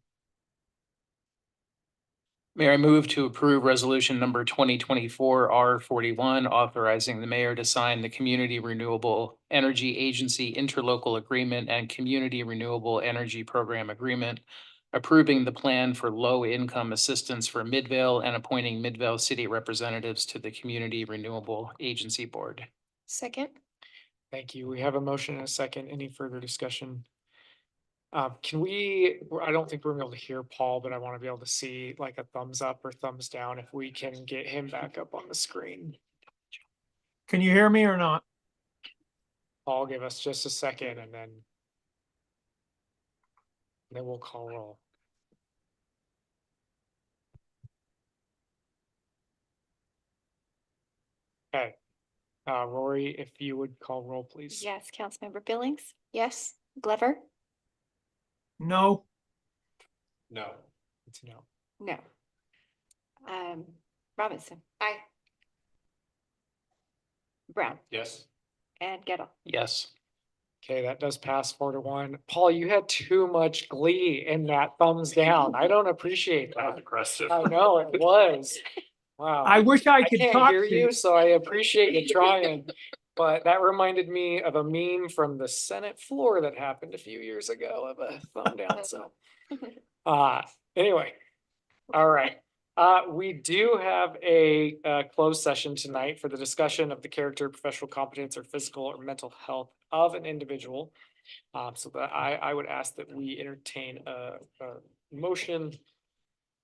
Mayor, I move to approve resolution number 2024 R41, authorizing the mayor to sign the Community Renewable Energy Agency Interlocal Agreement and Community Renewable Energy Program Agreement, approving the plan for low-income assistance for Midvale and appointing Midvale city representatives to the Community Renewable Agency Board. Second. Thank you. We have a motion and a second. Any further discussion? I don't think we're gonna be able to hear Paul, but I want to be able to see like a thumbs up or thumbs down if we can get him back up on the screen. Can you hear me or not? Paul, give us just a second and then we'll call roll. Okay. Rory, if you would call roll, please. Yes, Councilmember Billings. Yes. Glover. No. No. It's no. No. Robinson. Aye. Brown Yes. and Gettle. Yes. Okay, that does pass 4-1. Paul, you had too much glee in that thumbs down. I don't appreciate That was that. aggressive. I know it was. Wow. I wish I I could can't talk hear to you, so I appreciate you trying. But that reminded me of a meme from the Senate floor that happened a few years ago of a thumb down, so. Anyway, all right. We do have a closed session tonight for the discussion of the character, professional competence, or physical or mental health of an individual. So that I would ask that we entertain a motion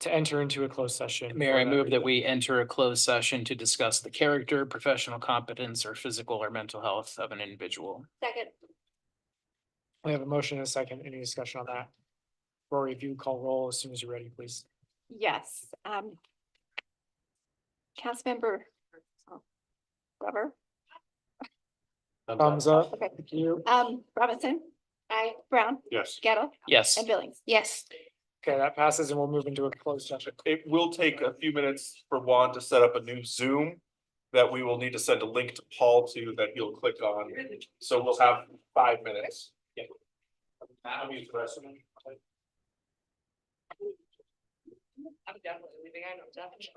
to enter into a closed session. Mayor, for I move that reason. we enter a closed session to discuss the character, professional competence, or physical or mental health of an individual. Second. We have a motion and a second. Any discussion on that? Rory, if you call roll as soon as you're ready, please. Yes. Councilmember Glover. Thumbs up. Okay. Thank you. Robinson. Aye. Brown. Yes. Gettle Yes. and Billings. Yes. Okay, that passes and we'll move into a closed session. It will take a few minutes for Juan to set up a new Zoom that we will need to send a link to Paul to that he'll click on. So we'll have 5 minutes. Yeah. I'll use the rest of them. I'm definitely leaving. I know definitely.